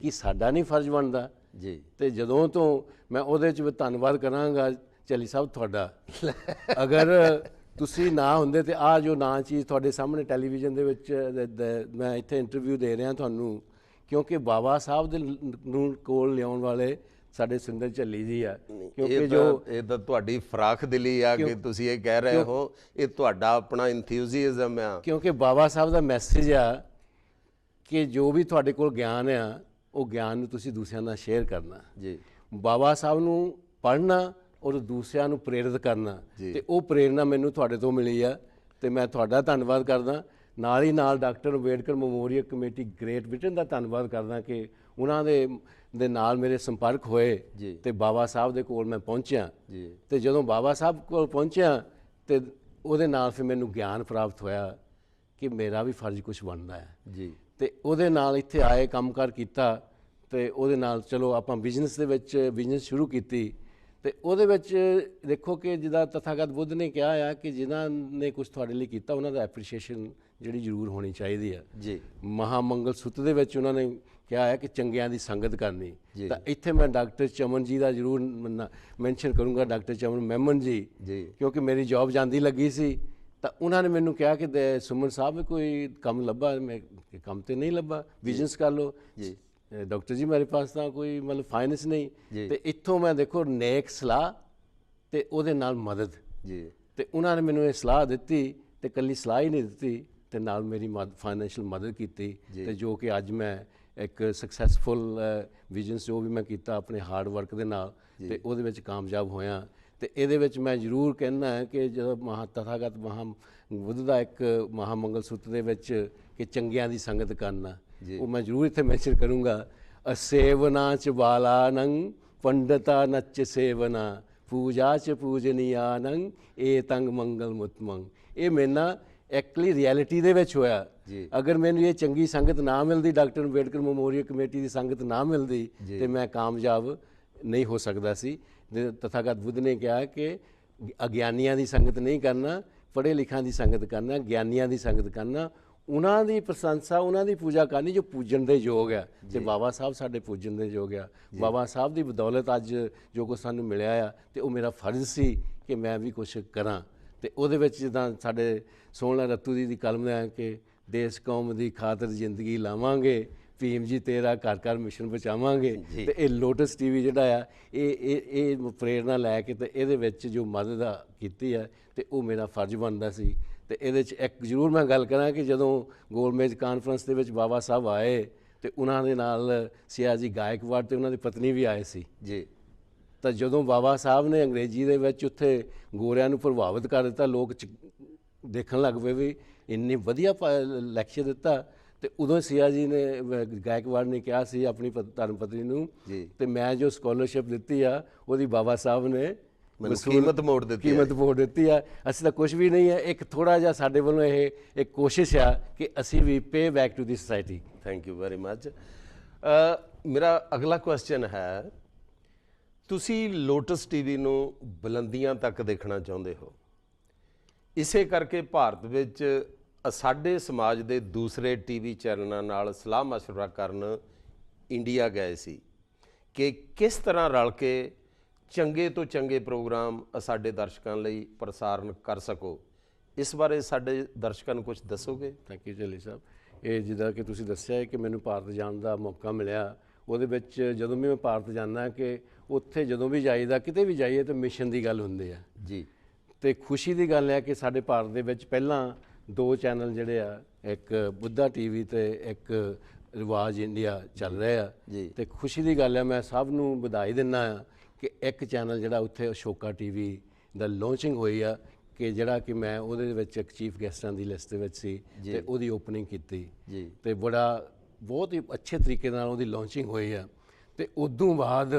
ਕਿ ਸਾਡਾ ਨਹੀਂ ਫਰਜ਼ ਬਣਦਾ ਜੀ। ਤੇ ਜਦੋਂ ਤੋਂ ਮੈਂ ਉਹਦੇ 'ਚ ਧੰਨਵਾਦ ਕਰਾਂਗਾ ਝੱਲੀ ਸਾਹਿਬ ਤੁਹਾਡਾ। ਅਗਰ ਤੁਸੀਂ ਨਾ ਹੁੰਦੇ ਤੇ ਆਹ ਜੋ ਨਾ ਚੀਜ਼ ਤੁਹਾਡੇ ਸਾਹਮਣੇ ਟੈਲੀਵਿਜ਼ਨ ਦੇ ਵਿੱਚ ਮੈਂ ਇੱਥੇ ਇੰਟਰਵਿਊ ਦੇ ਰਿਹਾ ਤੁਹਾਨੂੰ, ਕਿਉਂਕਿ ਬਾਬਾ ਸਾਹਿਬ ਦੇ ਨੂੰ ਕੋਲ ਲਿਆਉਣ ਵਾਲੇ ਸਾਡੇ ਸੁੰਦਰ ਝੱਲੀ ਜੀ ਆ। ਕਿਉਂਕਿ ਜੋ ਇਹ ਤਾਂ ਤੁਹਾਡੀ ਫਰਾਖ ਦਿਲੀ ਆ ਕਿ ਤੁਸੀਂ ਇਹ ਕਹਿ ਰਹੇ ਹੋ, ਇਹ ਤੁਹਾਡਾ ਆਪਣਾ ਇੰਥੂਸੀਜ਼ਮ ਆ। ਕਿਉਂਕਿ ਬਾਬਾ ਸਾਹਿਬ ਦਾ ਮੈਸੇਜ ਆ ਕਿ ਜੋ ਵੀ ਤੁਹਾਡੇ ਕੋਲ ਗਿਆਨ ਆ ਉਹ ਗਿਆਨ ਨੂੰ ਤੁਸੀਂ ਦੂਸਰਿਆਂ ਨਾਲ ਸ਼ੇਅਰ ਕਰਨਾ ਜੀ। ਬਾਬਾ ਸਾਹਿਬ ਨੂੰ ਪੜ੍ਹਨਾ ਔਰ ਦੂਸਰਿਆਂ ਨੂੰ ਪ੍ਰੇਰਿਤ ਕਰਨਾ। ਤੇ ਉਹ ਪ੍ਰੇਰਨਾ ਮੈਨੂੰ ਤੁਹਾਡੇ ਤੋਂ ਮਿਲੀ ਆ ਤੇ ਮੈਂ ਤੁਹਾਡਾ ਧੰਨਵਾਦ ਕਰਦਾ। ਨਾਲ ਹੀ ਨਾਲ doctor Ambedkar memorial committee great Britain ਦਾ ਧੰਨਵਾਦ ਕਰਦਾ ਕਿ ਉਹਨਾਂ ਦੇ ਨਾਲ ਮੇਰੇ ਸੰਪਰਕ ਹੋਏ ਤੇ ਬਾਬਾ ਸਾਹਿਬ ਦੇ ਕੋਲ ਮੈਂ ਪਹੁੰਚਿਆ। ਤੇ ਜਦੋਂ ਬਾਬਾ ਸਾਹਿਬ ਕੋਲ ਪਹੁੰਚਿਆ ਤੇ ਉਹਦੇ ਨਾਲ ਫਿਰ ਮੈਨੂੰ ਗਿਆਨ ਪ੍ਰਾਪਤ ਹੋਇਆ ਕਿ ਮੇਰਾ ਵੀ ਫਰਜ਼ ਕੁਝ ਬਣਦਾ ਹੈ ਜੀ। ਤੇ ਉਹਦੇ ਨਾਲ ਇੱਥੇ ਆਏ, ਕੰਮਕਾਰ ਕੀਤਾ ਤੇ ਉਹਦੇ ਨਾਲ ਚਲੋ ਆਪਾਂ ਬਿਜ਼ਨਸ ਦੇ ਵਿੱਚ ਬਿਜ਼ਨਸ ਸ਼ੁਰੂ ਕੀਤੀ। ਤੇ ਉਹਦੇ ਵਿੱਚ ਦੇਖੋ ਕਿ ਜਿੱਦਾਂ ਤਥਾਗਤ ਬੁੱਧ ਨੇ ਕਿਹਾ ਆ ਕਿ ਜਿਨ੍ਹਾਂ ਨੇ ਕੁਝ ਤੁਹਾਡੇ ਲਈ ਕੀਤਾ ਉਹਨਾਂ ਦਾ ਐਪਰੀਸ਼ੀਏਸ਼ਨ ਜਿਹੜੀ ਜ਼ਰੂਰ ਹੋਣੀ ਚਾਹੀਦੀ ਆ ਜੀ ਮਹਾਮੰਗਲ ਸੁੱਤ ਦੇ ਵਿੱਚ ਉਹਨਾਂ ਨੇ ਕਿਹਾ ਹੈ ਕਿ ਚੰਗਿਆਂ ਦੀ ਸੰਗਤ ਕਰਨੀ। ਤਾਂ ਇੱਥੇ ਮੈਂ ਡਾਕਟਰ ਚਮਨ ਜੀ ਦਾ ਜ਼ਰੂਰ ਮੈਂਸ਼ਨ ਕਰੂੰਗਾ, ਡਾਕਟਰ ਚਮਨ ਮੈਮਨ ਜੀ, ਕਿਉਂਕਿ ਮੇਰੀ ਜੌਬ ਜਾਂਦੀ ਲੱਗੀ ਸੀ ਤਾਂ ਉਹਨਾਂ ਨੇ ਮੈਨੂੰ ਕਿਹਾ ਕਿ ਸੁਮਨ ਸਾਹਿਬ ਕੋਈ ਕੰਮ ਲੱਭਾ। ਮੈਂ ਕੰਮ ਤੇ ਨਹੀਂ ਲੱਭਾ, ਬਿਜ਼ਨਸ ਕਰ ਲਓ। ਡਾਕਟਰ ਜੀ ਮੇਰੇ ਪਾਸ ਤਾਂ ਕੋਈ ਮਤਲਬ ਫਾਈਨੈਂਸ ਨਹੀਂ। ਤੇ ਇੱਥੋਂ ਮੈਂ ਦੇਖੋ ਨੇਕ ਸਲਾਹ ਤੇ ਉਹਦੇ ਨਾਲ ਮਦਦ ਤੇ ਉਹਨਾਂ ਨੇ ਮੈਨੂੰ ਇਹ ਸਲਾਹ ਦਿੱਤੀ ਤੇ ਇਕੱਲੀ ਸਲਾਹ ਹੀ ਨਹੀਂ ਦਿੱਤੀ ਤੇ ਨਾਲ ਮੇਰੀ ਫਾਈਨੈਂਸ਼ੀਅਲ ਮਦਦ ਕੀਤੀ ਤੇ ਜੋ ਕਿ ਅੱਜ ਮੈਂ ਇੱਕ ਸਕਸੈਸਫੁਲ ਵਿਜ਼ਨਸ ਜੋ ਵੀ ਮੈਂ ਕੀਤਾ ਆਪਣੇ ਹਾਰਡ ਵਰਕ ਦੇ ਨਾਲ ਤੇ ਉਹਦੇ ਵਿੱਚ ਕਾਮਯਾਬ ਹੋਇਆ। ਤੇ ਇਹਦੇ ਵਿੱਚ ਮੈਂ ਜ਼ਰੂਰ ਕਹਿੰਦਾ ਹੈ ਕਿ ਜਦੋਂ ਤਥਾਗਤ ਬੁੱਧ ਦਾ ਇੱਕ ਮਹਾਮੰਗਲ ਸੂਤਰ ਦੇ ਵਿੱਚ ਕਿ ਚੰਗਿਆਂ ਦੀ ਸੰਗਤ ਕਰਨਾ, ਉਹ ਮੈਂ ਜ਼ਰੂਰ ਇੱਥੇ ਮੈਂਸ਼ਨ ਕਰੂੰਗਾ। ਅਸੇਵਨਾ ਚ ਬਾਲਾਨੰ ਪੰਡਤਾ ਨੱਚ ਸੇਵਨਾ ਪੂਜਾ ਚ ਪੂਜਨੀਆਨੰ ਏ ਤੰਗ ਮੰਗਲ ਮੁਤਮੰ। ਇਹ ਮੇਰੇ ਨਾਲ ਐਕਚੁਅਲੀ ਰਿਐਲਿਟੀ ਦੇ ਵਿੱਚ ਹੋਇਆ। ਅਗਰ ਮੈਨੂੰ ਇਹ ਚੰਗੀ ਸੰਗਤ ਨਾ ਮਿਲਦੀ, ਡਾਕਟਰ ਅੰਬੇਡਕਰ ਮੈਮੋਰੀਅਲ ਕਮੇਟੀ ਦੀ ਸੰਗਤ ਨਾ ਮਿਲਦੀ ਤੇ ਮੈਂ ਕਾਮਯਾਬ ਨਹੀਂ ਹੋ ਸਕਦਾ ਸੀ। ਤਥਾਗਤ ਬੁੱਧ ਨੇ ਕਿਹਾ ਕਿ ਅਗਿਆਨੀਆਂ ਦੀ ਸੰਗਤ ਨਹੀਂ ਕਰਨਾ, ਪੜ੍ਹੇ ਲਿਖਾਂ ਦੀ ਸੰਗਤ ਕਰਨਾ, ਗਿਆਨੀਆਂ ਦੀ ਸੰਗਤ ਕਰਨਾ, ਉਹਨਾਂ ਦੀ ਪ੍ਰਸ਼ੰਸਾ, ਉਹਨਾਂ ਦੀ ਪੂਜਾ ਕਰਨੀ ਜੋ ਪੂਜਣ ਦੇ ਯੋਗ ਆ। ਤੇ ਬਾਬਾ ਸਾਹਿਬ ਸਾਡੇ ਪੂਜਣ ਦੇ ਯੋਗ ਆ। ਬਾਬਾ ਸਾਹਿਬ ਦੀ ਬਦੌਲਤ ਅੱਜ ਜੋ ਕੁਛ ਸਾਨੂੰ ਮਿਲਿਆ ਆ ਤੇ ਉਹ ਮੇਰਾ ਫਰਜ਼ ਸੀ ਕਿ ਮੈਂ ਵੀ ਕੁਛ ਕਰਾਂ। ਤੇ ਉਹਦੇ ਵਿੱਚ ਜਿੱਦਾਂ ਸਾਡੇ ਸੋਹਣਾ ਰੱਤੂ ਦੀ ਕਲਮ ਹੈ ਕਿ ਦੇਸ਼ ਕੌਮ ਦੀ ਖਾਤਰ ਜ਼ਿੰਦਗੀ ਲਾਵਾਂਗੇ, ਭੀਮ ਜੀ ਤੇਰਾ ਘਰ ਘਰ ਮਿਸ਼ਨ ਬਚਾਵਾਂਗੇ। ਤੇ ਇਹ ਲੋਟਸ ਟੀਵੀ ਜਿਹੜਾ ਆ ਇਹ ਪ੍ਰੇਰਨਾ ਲੈ ਕੇ ਤੇ ਇਹਦੇ ਵਿੱਚ ਜੋ ਮਦਦ ਕੀਤੀ ਹੈ ਤੇ ਉਹ ਮੇਰਾ ਫਰਜ਼ ਬਣਦਾ ਸੀ। ਤੇ ਇਹਦੇ 'ਚ ਇੱਕ ਜ਼ਰੂਰ ਮੈਂ ਗੱਲ ਕਰਾਂ ਕਿ ਜਦੋਂ ਗੋਲਮੇਜ ਕਾਨਫਰੰਸ ਦੇ ਵਿੱਚ ਬਾਬਾ ਸਾਹਿਬ ਆਏ ਤੇ ਉਹਨਾਂ ਦੇ ਨਾਲ ਸਿਆ ਜੀ ਗਾਇਕਵਾੜ ਤੇ ਉਹਨਾਂ ਦੀ ਪਤਨੀ ਵੀ ਆਏ ਸੀ ਜੀ। ਤਾਂ ਜਦੋਂ ਬਾਬਾ ਸਾਹਿਬ ਨੇ ਅੰਗਰੇਜ਼ੀ ਦੇ ਵਿੱਚ ਉੱਥੇ ਗੋਰਿਆਂ ਨੂੰ ਪ੍ਰਭਾਵਿਤ ਕਰ ਦਿੱਤਾ, ਲੋਕ ਦੇਖਣ ਲੱਗ ਪਏ ਵੀ ਇੰਨੀ ਵਧੀਆ ਲੈਕਚਰ ਦਿੱਤਾ। ਤੇ ਉਦੋਂ ਸਿਆ ਜੀ ਨੇ ਗਾਇਕਵਾੜ ਨੇ ਕਿਹਾ ਸੀ ਆਪਣੀ ਧਰਮ ਪਤਨੀ ਨੂੰ ਤੇ ਮੈਂ ਜੋ ਸਕਾਲਰਸ਼ਿਪ ਦਿੱਤੀ ਆ ਉਹਦੀ ਬਾਬਾ ਸਾਹਿਬ ਨੇ ਕੀਮਤ ਮੋੜ ਦਿੱਤੀ ਆ। ਅਸੀਂ ਤਾਂ ਕੁਝ ਵੀ ਨਹੀਂ ਹੈ, ਇੱਕ ਥੋੜਾ ਜਿਹਾ ਸਾਡੇ ਵੱਲੋਂ ਇਹ ਇੱਕ ਕੋਸ਼ਿਸ਼ ਆ ਕਿ ਅਸੀਂ ਵੀ ਪੇ back to the society. Thank you very much. ਮੇਰਾ ਅਗਲਾ ਕੁਐਸਚਨ ਹੈ, ਤੁਸੀਂ ਲੋਟਸ ਟੀਵੀ ਨੂੰ ਬੁਲੰਦੀਆਂ ਤੱਕ ਦੇਖਣਾ ਚਾਹੁੰਦੇ ਹੋ, ਇਸੇ ਕਰਕੇ ਭਾਰਤ ਵਿੱਚ ਸਾਡੇ ਸਮਾਜ ਦੇ ਦੂਸਰੇ ਟੀਵੀ ਚੈਨਲਾਂ ਨਾਲ ਸਲਾਹ ਮਸ਼ਵਰਾ ਕਰਨ ਇੰਡੀਆ ਗਏ ਸੀ ਕਿ ਕਿਸ ਤਰ੍ਹਾਂ ਰਲ ਕੇ ਚੰਗੇ ਤੋਂ ਚੰਗੇ ਪ੍ਰੋਗਰਾਮ ਸਾਡੇ ਦਰਸ਼ਕਾਂ ਲਈ ਪ੍ਰਸਾਰਨ ਕਰ ਸਕੋ। ਇਸ ਬਾਰੇ ਸਾਡੇ ਦਰਸ਼ਕਾਂ ਨੂੰ ਕੁਝ ਦੱਸੋਗੇ? ਥੈਂਕ ਯੂ ਝੱਲੀ ਸਾਹਿਬ। ਇਹ ਜਿੱਦਾਂ ਕਿ ਤੁਸੀਂ ਦੱਸਿਆ ਕਿ ਮੈਨੂੰ ਭਾਰਤ ਜਾਣ ਦਾ ਮੌਕਾ ਮਿਲਿਆ, ਉਹਦੇ ਵਿੱਚ ਜਦੋਂ ਵੀ ਮੈਂ ਭਾਰਤ ਜਾਂਦਾ ਕਿ ਉੱਥੇ ਜਦੋਂ ਵੀ ਜਾਈਦਾ, ਕਿਤੇ ਵੀ ਜਾਈਏ ਤਾਂ ਮਿਸ਼ਨ ਦੀ ਗੱਲ ਹੁੰਦੀ ਆ ਜੀ। ਤੇ ਖੁਸ਼ੀ ਦੀ ਗੱਲ ਹੈ ਕਿ ਸਾਡੇ ਭਾਰਤ ਦੇ ਵਿੱਚ ਪਹਿਲਾਂ 2 ਚੈਨਲ ਜਿਹੜੇ ਆ, ਇੱਕ ਬੁੱਧਾ ਟੀਵੀ ਤੇ ਇੱਕ ਰਿਵਾਜ ਇੰਡੀਆ ਚੱਲ ਰਹੇ ਆ ਜੀ। ਤੇ ਖੁਸ਼ੀ ਦੀ ਗੱਲ ਹੈ, ਮੈਂ ਸਭ ਨੂੰ ਵਧਾਈ ਦਿੰਦਾ ਆ ਕਿ ਇੱਕ ਚੈਨਲ ਜਿਹੜਾ ਉੱਥੇ ਅਸ਼ੋਕਾ ਟੀਵੀ ਦਾ ਲਾਂਚਿੰਗ ਹੋਈ ਆ ਕਿ ਜਿਹੜਾ ਕਿ ਮੈਂ ਉਹਦੇ ਵਿੱਚ ਇੱਕ ਚੀਫ ਗੈਸਟਾਂ ਦੀ ਲਿਸਟ ਦੇ ਵਿੱਚ ਸੀ ਤੇ ਉਹਦੀ ਓਪਨਿੰਗ ਕੀਤੀ ਜੀ। ਤੇ ਬਹੁਤ ਹੀ ਅੱਛੇ ਤਰੀਕੇ ਨਾਲ ਉਹਦੀ ਲਾਂਚਿੰਗ ਹੋਈ ਆ। ਤੇ ਉਦੋਂ ਬਾਅਦ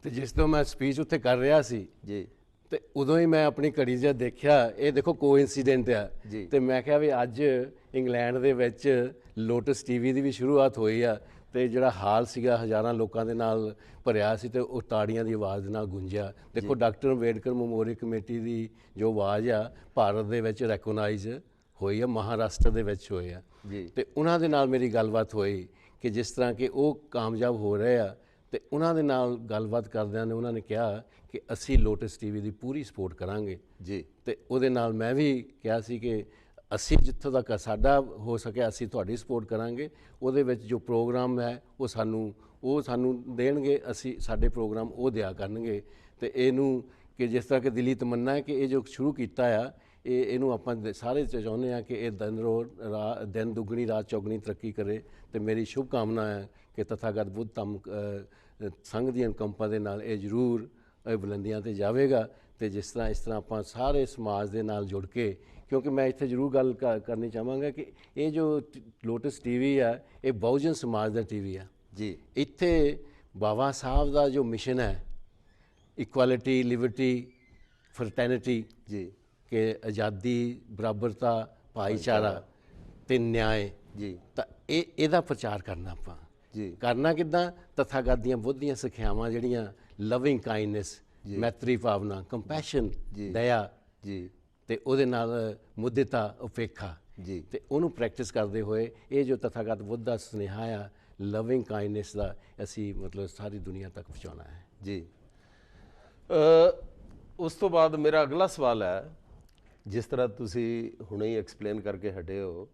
ਤੇ ਜਿਸ ਤੋਂ ਮੈਂ ਸਪੀਚ ਉੱਥੇ ਕਰ ਰਿਹਾ ਸੀ ਜੀ ਤੇ ਉਦੋਂ ਹੀ ਮੈਂ ਆਪਣੀ ਘੜੀ 'ਚ ਦੇਖਿਆ, ਇਹ ਦੇਖੋ ਕੋਇਨਸੀਡੈਂਟ ਆ ਤੇ ਮੈਂ ਕਿਹਾ ਵੀ ਅੱਜ ਇੰਗਲੈਂਡ ਦੇ ਵਿੱਚ ਲੋਟਸ ਟੀਵੀ ਦੀ ਵੀ ਸ਼ੁਰੂਆਤ ਹੋਈ ਆ ਤੇ ਜਿਹੜਾ ਹਾਲ ਸੀਗਾ ਹਜ਼ਾਰਾਂ ਲੋਕਾਂ ਦੇ ਨਾਲ ਭਰਿਆ ਸੀ ਤੇ ਉਹ ਤਾੜੀਆਂ ਦੀ ਆਵਾਜ਼ ਨਾਲ ਗੂੰਜਿਆ। ਦੇਖੋ ਡਾਕਟਰ ਅੰਬੇਡਕਰ ਮੈਮੋਰੀਅਲ ਕਮੇਟੀ ਦੀ ਜੋ ਆਵਾਜ਼ ਆ ਭਾਰਤ ਦੇ ਵਿੱਚ ਰੈਕੋਗਨਾਈਜ਼ ਹੋਈ ਆ, ਮਹਾਰਾਸ਼ਟਰ ਦੇ ਵਿੱਚ ਹੋਈ ਆ ਤੇ ਉਹਨਾਂ ਦੇ ਨਾਲ ਮੇਰੀ ਗੱਲਬਾਤ ਹੋਈ ਕਿ ਜਿਸ ਤਰ੍ਹਾਂ ਕਿ ਉਹ ਕਾਮਯਾਬ ਹੋ ਰਹੇ ਆ ਤੇ ਉਹਨਾਂ ਦੇ ਨਾਲ ਗੱਲਬਾਤ ਕਰਦਿਆਂ ਨੇ ਉਹਨਾਂ ਨੇ ਕਿਹਾ ਕਿ ਅਸੀਂ ਲੋਟਸ ਟੀਵੀ ਦੀ ਪੂਰੀ ਸਪੋਰਟ ਕਰਾਂਗੇ ਜੀ। ਤੇ ਉਹਦੇ ਨਾਲ ਮੈਂ ਵੀ ਕਿਹਾ ਸੀ ਕਿ ਅਸੀਂ ਜਿੱਥੋਂ ਤੱਕ ਸਾਡਾ ਹੋ ਸਕਿਆ ਅਸੀਂ ਤੁਹਾਡੀ ਸਪੋਰਟ ਕਰਾਂਗੇ। ਉਹਦੇ ਵਿੱਚ ਜੋ ਪ੍ਰੋਗਰਾਮ ਹੈ ਉਹ ਸਾਨੂੰ ਦੇਣਗੇ, ਅਸੀਂ ਸਾਡੇ ਪ੍ਰੋਗਰਾਮ ਉਹ ਦਿਆ ਕਰਨਗੇ। ਤੇ ਇਹਨੂੰ ਕਿ ਜਿਸ ਤਰ੍ਹਾਂ ਕਿ ਦਿਲੀ ਤਮੰਨਾ ਹੈ ਕਿ ਇਹ ਜੋ ਸ਼ੁਰੂ ਕੀਤਾ ਆ ਇਹਨੂੰ ਆਪਾਂ ਸਾਰੇ ਚਾਹੁੰਦੇ ਹਾਂ ਕਿ ਇਹ ਦਿਨ ਦੁੱਗਣੀ ਰਾਤ ਚੌਗਣੀ ਤਰੱਕੀ ਕਰੇ। ਤੇ ਮੇਰੀ ਸ਼ੁਭ ਕਾਮਨਾ ਹੈ ਕਿ ਤਥਾਗਤ ਬੁੱਧ ਸੰਘ ਦੀਆਂ ਕੰਪਾਂ ਦੇ ਨਾਲ ਇਹ ਜ਼ਰੂਰ ਬੁਲੰਦੀਆਂ ਤੇ ਜਾਵੇਗਾ। ਤੇ ਇਸ ਤਰ੍ਹਾਂ ਆਪਾਂ ਸਾਰੇ ਸਮਾਜ ਦੇ ਨਾਲ ਜੁੜ ਕੇ, ਕਿਉਂਕਿ ਮੈਂ ਇੱਥੇ ਜ਼ਰੂਰ ਗੱਲ ਕਰਨੀ ਚਾਹਾਂਗਾ ਕਿ ਇਹ ਜੋ ਲੋਟਸ ਟੀਵੀ ਆ ਇਹ ਬਹੁਜਨ ਸਮਾਜ ਦਾ ਟੀਵੀ ਆ ਜੀ। ਇੱਥੇ ਬਾਬਾ ਸਾਹਿਬ ਦਾ ਜੋ ਮਿਸ਼ਨ ਹੈ ਇਕੁਐਲਿਟੀ, ਲਿਬਰਟੀ, ਫਰਟਰਨਿਟੀ ਜੀ, ਕਿ ਆਜ਼ਾਦੀ, ਬਰਾਬਰਤਾ, ਭਾਈਚਾਰਾ ਤੇ ਨਿਆਂ ਜੀ, ਤਾਂ ਇਹਦਾ ਪ੍ਰਚਾਰ ਕਰਨਾ ਆਪਾਂ ਜੀ। ਕਰਨਾ ਕਿੱਦਾਂ? ਤਥਾਗਤ ਦੀਆਂ ਬੁੱਧ ਦੀਆਂ ਸਿੱਖਿਆਵਾਂ ਜਿਹੜੀਆਂ ਲਵਿੰਗ ਕਾਈਂਡਨੈਸ, ਮੈਤਰੀ ਭਾਵਨਾ, ਕੰਪੈਸ਼ਨ, ਦਇਆ ਜੀ ਤੇ ਉਹਦੇ ਨਾਲ ਮੁੱਦਤਾ, ਉਪੇਖਾ ਜੀ ਤੇ ਉਹਨੂੰ ਪ੍ਰੈਕਟਿਸ ਕਰਦੇ ਹੋਏ ਇਹ ਜੋ ਤਥਾਗਤ ਬੁੱਧ ਦਾ ਸੁਨੇਹਾ ਆ ਲਵਿੰਗ ਕਾਈਂਡਨੈਸ ਦਾ ਅਸੀਂ ਮਤਲਬ ਸਾਰੀ ਦੁਨੀਆ ਤੱਕ ਪਹੁੰਚਾਉਣਾ ਹੈ। ਜੀ ਉਸ ਤੋਂ ਬਾਅਦ ਮੇਰਾ ਅਗਲਾ ਸਵਾਲ ਹੈ, ਜਿਸ ਤਰ੍ਹਾਂ ਤੁਸੀਂ ਹੁਣੇ ਹੀ ਐਕਸਪਲੇਨ ਕਰਕੇ ਹਟੇ ਹੋ,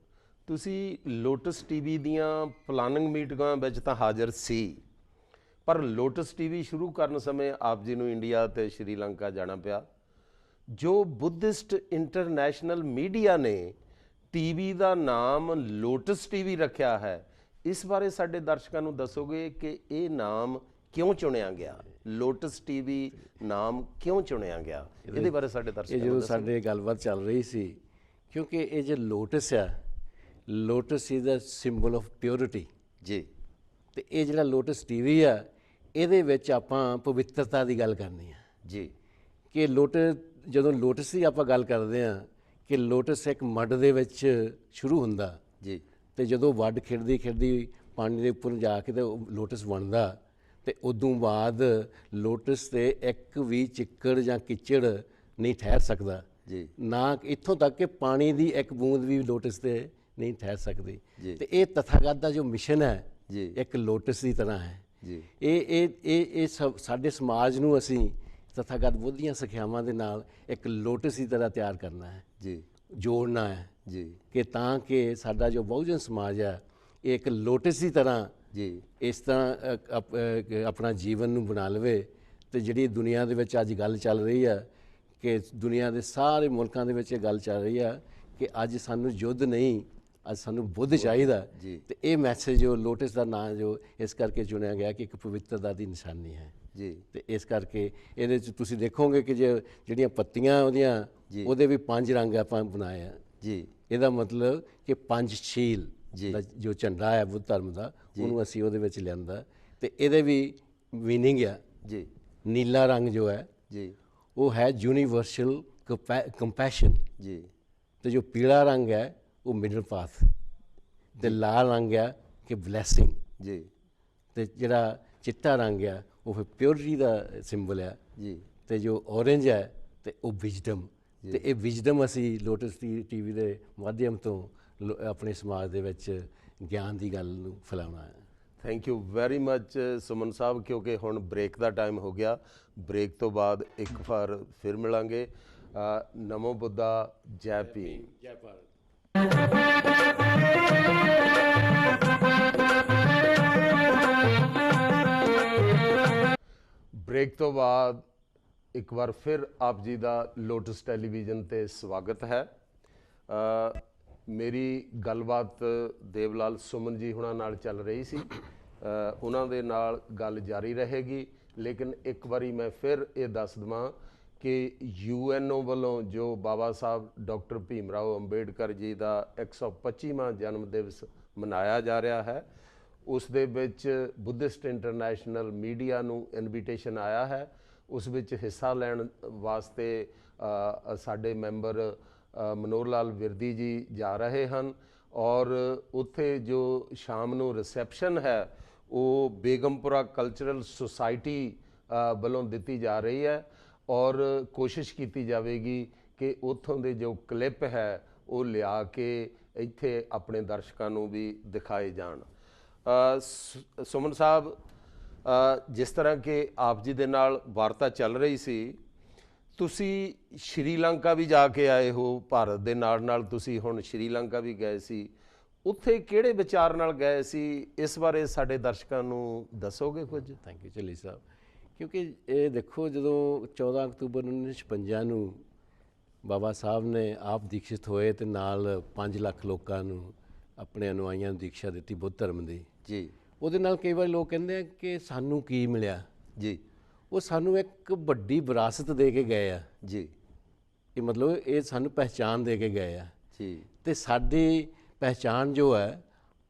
ਤੁਸੀਂ ਲੋਟਸ ਟੀਵੀ ਦੀਆਂ ਪਲਾਨਿੰਗ ਮੀਟਿੰਗਾਂ ਵਿੱਚ ਤਾਂ ਹਾਜ਼ਰ ਸੀ, ਪਰ ਲੋਟਸ ਟੀਵੀ ਸ਼ੁਰੂ ਕਰਨ ਸਮੇਂ ਆਪ ਜੀ ਨੂੰ ਇੰਡੀਆ ਤੇ ਸ਼੍ਰੀਲੰਕਾ ਜਾਣਾ ਪਿਆ। ਜੋ ਬੁੱਧਿਸਟ ਇੰਟਰਨੈਸ਼ਨਲ ਮੀਡੀਆ ਨੇ ਟੀਵੀ ਦਾ ਨਾਮ ਲੋਟਸ ਟੀਵੀ ਰੱਖਿਆ ਹੈ, ਇਸ ਬਾਰੇ ਸਾਡੇ ਦਰਸ਼ਕਾਂ ਨੂੰ ਦੱਸੋਗੇ ਕਿ ਇਹ ਨਾਮ ਕਿਉਂ ਚੁਣਿਆ ਗਿਆ? ਲੋਟਸ ਟੀਵੀ ਨਾਮ ਕਿਉਂ ਚੁਣਿਆ ਗਿਆ? ਇਹਦੇ ਬਾਰੇ ਸਾਡੇ ਇਹ ਦਰਸ਼ਕਾਂ ਜਦੋਂ ਨੂੰ ਸਾਡੇ ਗੱਲਬਾਤ ਚੱਲ ਰਹੀ ਸੀ, ਕਿਉਂਕਿ ਇਹ ਜੇ ਲੋਟਸ ਆ, lotus is a symbol of purity ਜੀ ਤੇ ਇਹ ਜਿਹੜਾ ਲੋਟਸ ਟੀਵੀ ਆ ਇਹਦੇ ਵਿੱਚ ਆਪਾਂ ਪਵਿੱਤਰਤਾ ਦੀ ਗੱਲ ਕਰਨੀ ਆ ਜੀ ਕਿ ਜਦੋਂ ਲੋਟਸ ਦੀ ਆਪਾਂ ਗੱਲ ਕਰਦੇ ਆ ਕਿ ਲੋਟਸ ਇੱਕ ਮੱਡ ਦੇ ਵਿੱਚ ਸ਼ੁਰੂ ਹੁੰਦਾ ਜੀ ਤੇ ਜਦੋਂ ਵੱਡ ਖਿੜਦੀ ਖਿੜਦੀ ਪਾਣੀ ਦੇ ਉੱਪਰ ਜਾ ਕੇ ਤੇ ਉਹ ਲੋਟਸ ਬਣਦਾ ਤੇ ਉਦੋਂ ਬਾਅਦ ਲੋਟਸ ਤੇ ਇੱਕ ਵੀ ਚਿੱਕੜ ਜਾਂ ਕਿਚੜ ਨਹੀਂ ਠਹਿਰ ਸਕਦਾ ਜੀ ਨਾ ਇੱਥੋਂ ਤੱਕ ਕਿ ਪਾਣੀ ਦੀ ਇੱਕ ਬੂੰਦ ਵੀ ਲੋਟਸ ਤੇ ਨਹੀਂ ਠਹਿਰ ਸਕਦੀ। ਜੀ। ਤੇ ਇਹ ਤਥਾਗਤ ਦਾ ਜੋ ਮਿਸ਼ਨ ਹੈ ਜੀ ਇੱਕ ਲੋਟਸ ਦੀ ਤਰ੍ਹਾਂ ਹੈ। ਜੀ ਇਹ ਸਾਡੇ ਸਮਾਜ ਨੂੰ ਅਸੀਂ ਤਥਾਗਤ ਬੁੱਧ ਦੀਆਂ ਸਿੱਖਿਆਵਾਂ ਦੇ ਨਾਲ ਇੱਕ ਲੋਟਸ ਦੀ ਤਰ੍ਹਾਂ ਤਿਆਰ ਕਰਨਾ ਹੈ, ਜੀ ਜੋੜਨਾ ਹੈ ਜੀ ਕਿ ਤਾਂ ਕਿ ਸਾਡਾ ਜੋ ਬਹੁਜਨ ਸਮਾਜ ਹੈ ਇਹ ਇੱਕ ਲੋਟਸ ਦੀ ਤਰ੍ਹਾਂ ਜੀ ਇਸ ਤਰ੍ਹਾਂ ਆਪਣਾ ਜੀਵਨ ਨੂੰ ਬਣਾ ਲਵੇ। ਤੇ ਜਿਹੜੀ ਦੁਨੀਆ ਦੇ ਵਿੱਚ ਅੱਜ ਗੱਲ ਚੱਲ ਰਹੀ ਹੈ ਕਿ ਦੁਨੀਆ ਦੇ ਸਾਰੇ ਮੁਲਕਾਂ ਦੇ ਵਿੱਚ ਇਹ ਗੱਲ ਚੱਲ ਰਹੀ ਹੈ ਕਿ ਅੱਜ ਸਾਨੂੰ ਯੁੱਧ ਨਹੀਂ, ਅੱਜ ਸਾਨੂੰ ਬੁੱਧ ਚਾਹੀਦਾ। ਤੇ ਇਹ ਮੈਸੇਜ ਜੋ ਲੋਟਸ ਦਾ ਨਾਂ ਜੋ ਇਸ ਕਰਕੇ ਚੁਣਿਆ ਗਿਆ ਕਿ ਇੱਕ ਪਵਿੱਤਰਤਾ ਦੀ ਨਿਸ਼ਾਨੀ ਹੈ ਜੀ ਤੇ ਇਸ ਕਰਕੇ ਇਹਦੇ 'ਚ ਤੁਸੀਂ ਦੇਖੋਗੇ ਕਿ ਜਿਹੜੀਆਂ ਪੱਤੀਆਂ ਉਹਦੀਆਂ ਉਹਦੇ ਵੀ 5 ਰੰਗ ਆਪਾਂ ਬਣਾਏ ਆ ਜੀ ਇਹਦਾ ਮਤਲਬ ਕਿ ਪੰਚਸ਼ੀਲ ਦਾ ਜੋ ਝੰਡਾ ਹੈ ਬੁੱਧ ਧਰਮ ਦਾ ਉਹਨੂੰ ਅਸੀਂ ਉਹਦੇ ਵਿੱਚ ਲਿਆਂਦਾ ਤੇ ਇਹਦੇ ਵੀ ਮੀਨਿੰਗ ਆ ਜੀ ਨੀਲਾ ਰੰਗ ਜੋ ਹੈ ਜੀ ਉਹ ਹੈ ਯੂਨੀਵਰਸਲ ਕੰਪੈਸ਼ਨ ਜੀ ਤੇ ਜੋ ਪੀਲਾ ਰੰਗ ਹੈ ਉਹ ਮਿਡਲ ਪਾਥ ਤੇ ਲਾਲ ਰੰਗ ਹੈ ਕਿ ਬਲੈਸਿੰਗ ਜੀ ਤੇ ਜਿਹੜਾ ਚਿੱਟਾ ਰੰਗ ਹੈ ਉਹ ਫਿਰ ਪਿਓਰਿਟੀ ਦਾ ਸਿੰਬਲ ਹੈ ਜੀ ਤੇ ਜੋ ਔਰੇਂਜ ਹੈ ਤੇ ਉਹ ਵਿਜ਼ਡਮ ਤੇ ਇਹ ਵਿਜ਼ਡਮ ਅਸੀਂ ਲੋਟਸ ਟੀਵੀ ਦੇ ਮਾਧਿਅਮ ਤੋਂ ਆਪਣੇ ਸਮਾਜ ਦੇ ਵਿੱਚ ਗਿਆਨ ਦੀ ਗੱਲ ਨੂੰ ਫੈਲਾਉਣਾ ਹੈ। Thank you very much Suman ਸਾਹਿਬ, ਕਿਉਂਕਿ ਹੁਣ ਬ੍ਰੇਕ ਦਾ ਟਾਈਮ ਹੋ ਗਿਆ। ਬ੍ਰੇਕ ਤੋਂ ਬਾਅਦ ਇੱਕ ਵਾਰ ਫਿਰ ਮਿਲਾਂਗੇ। ਨਮੋ ਬੁੱਧਾ, ਜੈ ਭੀਮ, ਜੈ ਭਾਰਤ। ਬ੍ਰੇਕ ਤੋਂ ਬਾਅਦ ਇੱਕ ਵਾਰ ਫਿਰ ਆਪ ਜੀ ਦਾ ਲੋਟਸ ਟੈਲੀਵਿਜ਼ਨ ਤੇ ਸਵਾਗਤ ਹੈ। ਮੇਰੀ ਗੱਲਬਾਤ ਦੇਵਲਾਲ ਸੁਮਨ ਜੀ ਹੁਣਾਂ ਨਾਲ ਚੱਲ ਰਹੀ ਸੀ, ਉਹਨਾਂ ਦੇ ਨਾਲ ਗੱਲ ਜਾਰੀ ਰਹੇਗੀ। ਲੇਕਿਨ ਇੱਕ ਵਾਰੀ ਮੈਂ ਫਿਰ ਇਹ ਦੱਸ ਦੇਵਾਂ ਕਿ UNO ਵੱਲੋਂ ਜੋ ਬਾਬਾ ਸਾਹਿਬ ਡਾਕਟਰ ਭੀਮ ਰਾਓ ਅੰਬੇਡਕਰ ਜੀ ਦਾ 125ਵਾਂ ਜਨਮ ਦਿਵਸ ਮਨਾਇਆ ਜਾ ਰਿਹਾ ਹੈ, ਉਸ ਦੇ ਵਿੱਚ ਬੁੱਧਿਸਟ ਇੰਟਰਨੈਸ਼ਨਲ ਮੀਡੀਆ ਨੂੰ ਇਨਵੀਟੇਸ਼ਨ ਆਇਆ ਹੈ। ਉਸ ਵਿੱਚ ਹਿੱਸਾ ਲੈਣ ਵਾਸਤੇ ਸਾਡੇ ਮੈਂਬਰ ਮਨੋਹਰ ਲਾਲ ਵਿਰਦੀ ਜੀ ਜਾ ਰਹੇ ਹਨ ਔਰ ਉੱਥੇ ਜੋ ਸ਼ਾਮ ਨੂੰ ਰਿਸੈਪਸ਼ਨ ਹੈ ਉਹ ਬੇਗਮਪੁਰਾ ਕਲਚਰਲ ਸੁਸਾਇਟੀ ਵੱਲੋਂ ਦਿੱਤੀ ਜਾ ਰਹੀ ਹੈ ਔਰ ਕੋਸ਼ਿਸ਼ ਕੀਤੀ ਜਾਵੇਗੀ ਕਿ ਉੱਥੋਂ ਦੇ ਜੋ ਕਲਿੱਪ ਹੈ ਉਹ ਲਿਆ ਕੇ ਇੱਥੇ ਆਪਣੇ ਦਰਸ਼ਕਾਂ ਨੂੰ ਵੀ ਦਿਖਾਏ ਜਾਣ। ਸੁਮਨ ਸਾਹਿਬ, ਜਿਸ ਤਰ੍ਹਾਂ ਕਿ ਆਪ ਜੀ ਦੇ ਨਾਲ ਵਾਰਤਾ ਚੱਲ ਰਹੀ ਸੀ, ਤੁਸੀਂ ਸ਼੍ਰੀਲੰਕਾ ਵੀ ਜਾ ਕੇ ਆਏ ਹੋ, ਭਾਰਤ ਦੇ ਨਾਲ ਨਾਲ ਤੁਸੀਂ ਹੁਣ ਸ਼੍ਰੀਲੰਕਾ ਵੀ ਗਏ ਸੀ, ਉੱਥੇ ਕਿਹੜੇ ਵਿਚਾਰ ਨਾਲ ਗਏ ਸੀ, ਇਸ ਬਾਰੇ ਸਾਡੇ ਦਰਸ਼ਕਾਂ ਨੂੰ ਦੱਸੋਗੇ ਕੁਝ? ਥੈਂਕ ਯੂ ਚੱਲੀ ਸਾਹਿਬ। ਕਿਉਂਕਿ ਇਹ ਦੇਖੋ ਜਦੋਂ 14 ਅਕਤੂਬਰ 1956 ਨੂੰ ਬਾਬਾ ਸਾਹਿਬ ਨੇ ਆਪ ਦੀਕਸ਼ਿਤ ਹੋਏ ਤੇ ਨਾਲ 5 ਲੱਖ ਲੋਕਾਂ ਨੂੰ ਆਪਣੇ ਅਨੁਆਈਆਂ ਨੂੰ ਦੀਕਸ਼ਾ ਦਿੱਤੀ ਬੁੱਧ ਧਰਮ ਦੀ ਜੀ, ਉਹਦੇ ਨਾਲ ਕਈ ਵਾਰ ਲੋਕ ਕਹਿੰਦੇ ਆ ਕਿ ਸਾਨੂੰ ਕੀ ਮਿਲਿਆ ਜੀ, ਉਹ ਸਾਨੂੰ ਇੱਕ ਵੱਡੀ ਵਿਰਾਸਤ ਦੇ ਕੇ ਗਏ ਆ ਜੀ, ਇਹ ਮਤਲਬ ਇਹ ਸਾਨੂੰ ਪਹਿਚਾਨ ਦੇ ਕੇ ਗਏ ਆ ਜੀ, ਤੇ ਸਾਡੀ ਪਹਿਚਾਨ ਜੋ ਹੈ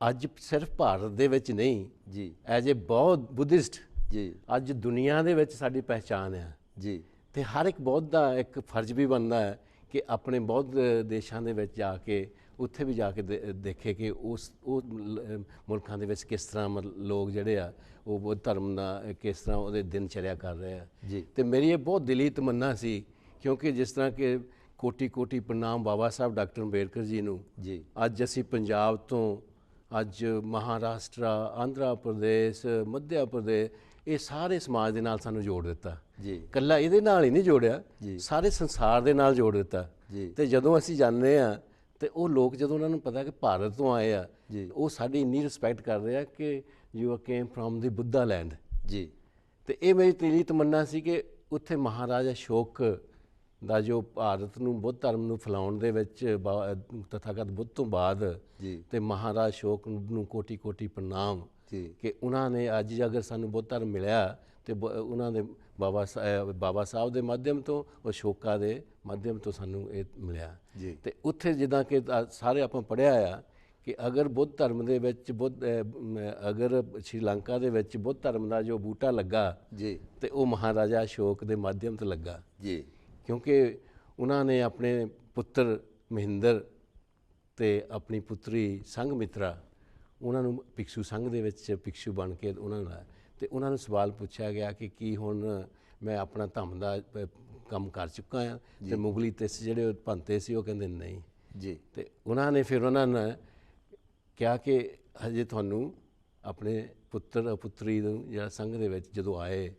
ਅੱਜ ਸਿਰਫ ਭਾਰਤ ਦੇ ਵਿੱਚ ਨਹੀਂ ਜੀ, ਐਜ਼ ਏ ਬੌਧ ਬੁੱਧਿਸਟ ਜੀ, ਅੱਜ ਦੁਨੀਆ ਦੇ ਵਿੱਚ ਸਾਡੀ ਪਹਿਚਾਨ ਹੈ ਜੀ, ਤੇ ਹਰ ਇੱਕ ਬੌਧ ਦਾ ਇੱਕ ਫਰਜ਼ ਵੀ ਬਣਦਾ ਹੈ ਕਿ ਆਪਣੇ ਬੌਧ ਦੇਸ਼ਾਂ ਦੇ ਵਿੱਚ ਜਾ ਕੇ ਉੱਥੇ ਵੀ ਜਾ ਕੇ ਦੇਖੇ ਕਿ ਉਹ ਮੁਲਕਾਂ ਦੇ ਵਿੱਚ ਕਿਸ ਤਰ੍ਹਾਂ ਲੋਕ ਜਿਹੜੇ ਆ ਉਹ ਬੁੱਧ ਧਰਮ ਦਾ ਕਿਸ ਤਰ੍ਹਾਂ ਉਹਦੇ ਦਿਨ ਚਰਿਆ ਕਰ ਰਹੇ ਆ ਜੀ। ਤੇ ਮੇਰੀ ਇਹ ਬਹੁਤ ਦਿਲੀ ਤਮੰਨਾ ਸੀ, ਕਿਉਂਕਿ ਜਿਸ ਤਰ੍ਹਾਂ ਕਿ ਕੋਟੀ ਕੋਟੀ ਪ੍ਰਣਾਮ ਬਾਬਾ ਸਾਹਿਬ ਡਾਕਟਰ ਅੰਬੇਡਕਰ ਜੀ ਨੂੰ ਜੀ। ਅੱਜ ਅਸੀਂ ਪੰਜਾਬ ਤੋਂ ਅੱਜ ਮਹਾਰਾਸ਼ਟਰਾ, ਆਂਧਰਾ ਪ੍ਰਦੇਸ਼, ਮੱਧ ਪ੍ਰਦੇਸ਼, ਇਹ ਸਾਰੇ ਸਮਾਜ ਦੇ ਨਾਲ ਸਾਨੂੰ ਜੋੜ ਦਿੱਤਾ ਜੀ। ਇਕੱਲਾ ਇਹਦੇ ਨਾਲ ਹੀ ਨਹੀਂ ਜੋੜਿਆ, ਜੀ। ਸਾਰੇ ਸੰਸਾਰ ਦੇ ਨਾਲ ਜੋੜ ਦਿੱਤਾ ਜੀ। ਤੇ ਜਦੋਂ ਅਸੀਂ ਜਾਂਦੇ ਆ ਤੇ ਉਹ ਲੋਕ ਜਦੋਂ ਉਹਨਾਂ ਨੂੰ ਪਤਾ ਕਿ ਭਾਰਤ ਤੋਂ ਆਏ ਆ, ਜੀ। ਉਹ ਸਾਡੀ ਇੰਨੀ ਰਿਸਪੈਕਟ ਕਰਦੇ ਆ ਕਿ you are came from the Buddha land. ਜੀ। ਤੇ ਇਹ ਮੇਰੀ ਤੀਲੀ ਤਮੰਨਾ ਸੀ ਕਿ ਉੱਥੇ ਮਹਾਰਾਜਾ ਅਸ਼ੋਕ ਦਾ ਜੋ ਭਾਰਤ ਨੂੰ ਬੁੱਧ ਧਰਮ ਨੂੰ ਫੈਲਾਉਣ ਦੇ ਵਿੱਚ ਤਥਾਗਤ ਬੁੱਧ ਤੋਂ ਬਾਅਦ ਜੀ। ਤੇ ਮਹਾਰਾਜ ਅਸ਼ੋਕ ਨੂੰ ਕੋਟੀ ਕੋਟੀ ਪ੍ਰਣਾਮ ਜੀ। ਕਿ ਉਹਨਾਂ ਨੇ ਅੱਜ ਅਗਰ ਸਾਨੂੰ ਬੁੱਧ ਧਰਮ ਮਿਲਿਆ ਤੇ ਉਹਨਾਂ ਦੇ ਬਾਬਾ ਸਾਹਿਬ ਦੇ ਮਾਧਿਅਮ ਤੋਂ, ਅਸ਼ੋਕਾ ਦੇ ਮਾਧਿਅਮ ਤੋਂ ਸਾਨੂੰ ਇਹ ਮਿਲਿਆ। ਜੀ। ਤੇ ਉੱਥੇ ਜਿੱਦਾਂ ਕਿ ਸਾਰੇ ਆਪਾਂ ਪੜ੍ਹਿਆ ਆ ਕਿ ਅਗਰ ਬੁੱਧ ਧਰਮ ਦੇ ਵਿੱਚ ਅਗਰ ਸ਼੍ਰੀਲੰਕਾ ਦੇ ਵਿੱਚ ਬੁੱਧ ਧਰਮ ਦਾ ਜੋ ਬੂਟਾ ਲੱਗਾ ਜੀ। ਤੇ ਉਹ ਮਹਾਰਾਜਾ ਅਸ਼ੋਕ ਦੇ ਮਾਧਿਅਮ ਤੋਂ ਲੱਗਾ, ਜੀ। ਕਿਉਂਕਿ ਉਹਨਾਂ ਨੇ ਆਪਣੇ ਪੁੱਤਰ ਮਹਿੰਦਰ ਤੇ ਆਪਣੀ ਪੁੱਤਰੀ ਸੰਘਮਿਤਰਾ ਉਹਨਾਂ ਨੂੰ ਭਿਕਸ਼ੂ ਸੰਘ ਦੇ ਵਿੱਚ ਭਿਕਸ਼ੂ ਬਣ ਕੇ ਉਹਨਾਂ ਨੂੰ ਲਾਇਆ। ਤੇ ਉਹਨਾਂ ਨੂੰ ਸਵਾਲ ਪੁੱਛਿਆ ਗਿਆ ਕਿ ਕੀ ਹੁਣ ਮੈਂ ਆਪਣਾ ਧੰਮ ਦਾ ਕੰਮ ਕਰ ਚੁੱਕਾ ਹਾਂ? ਤੇ ਮੁਗਲੀ ਤੇ ਜਿਹੜੇ ਭੰਤੇ ਸੀ ਉਹ ਕਹਿੰਦੇ ਨਹੀਂ ਜੀ। ਤੇ ਉਹਨਾਂ ਨੇ ਫਿਰ ਉਹਨਾਂ ਨੇ ਕਿਹਾ ਕਿ ਹਜੇ ਤੁਹਾਨੂੰ ਆਪਣੇ ਪੁੱਤਰ ਪੁੱਤਰੀ ਨੂੰ ਜਿਹੜਾ ਸੰਘ ਦੇ ਵਿੱਚ ਜਦੋਂ ਆਏ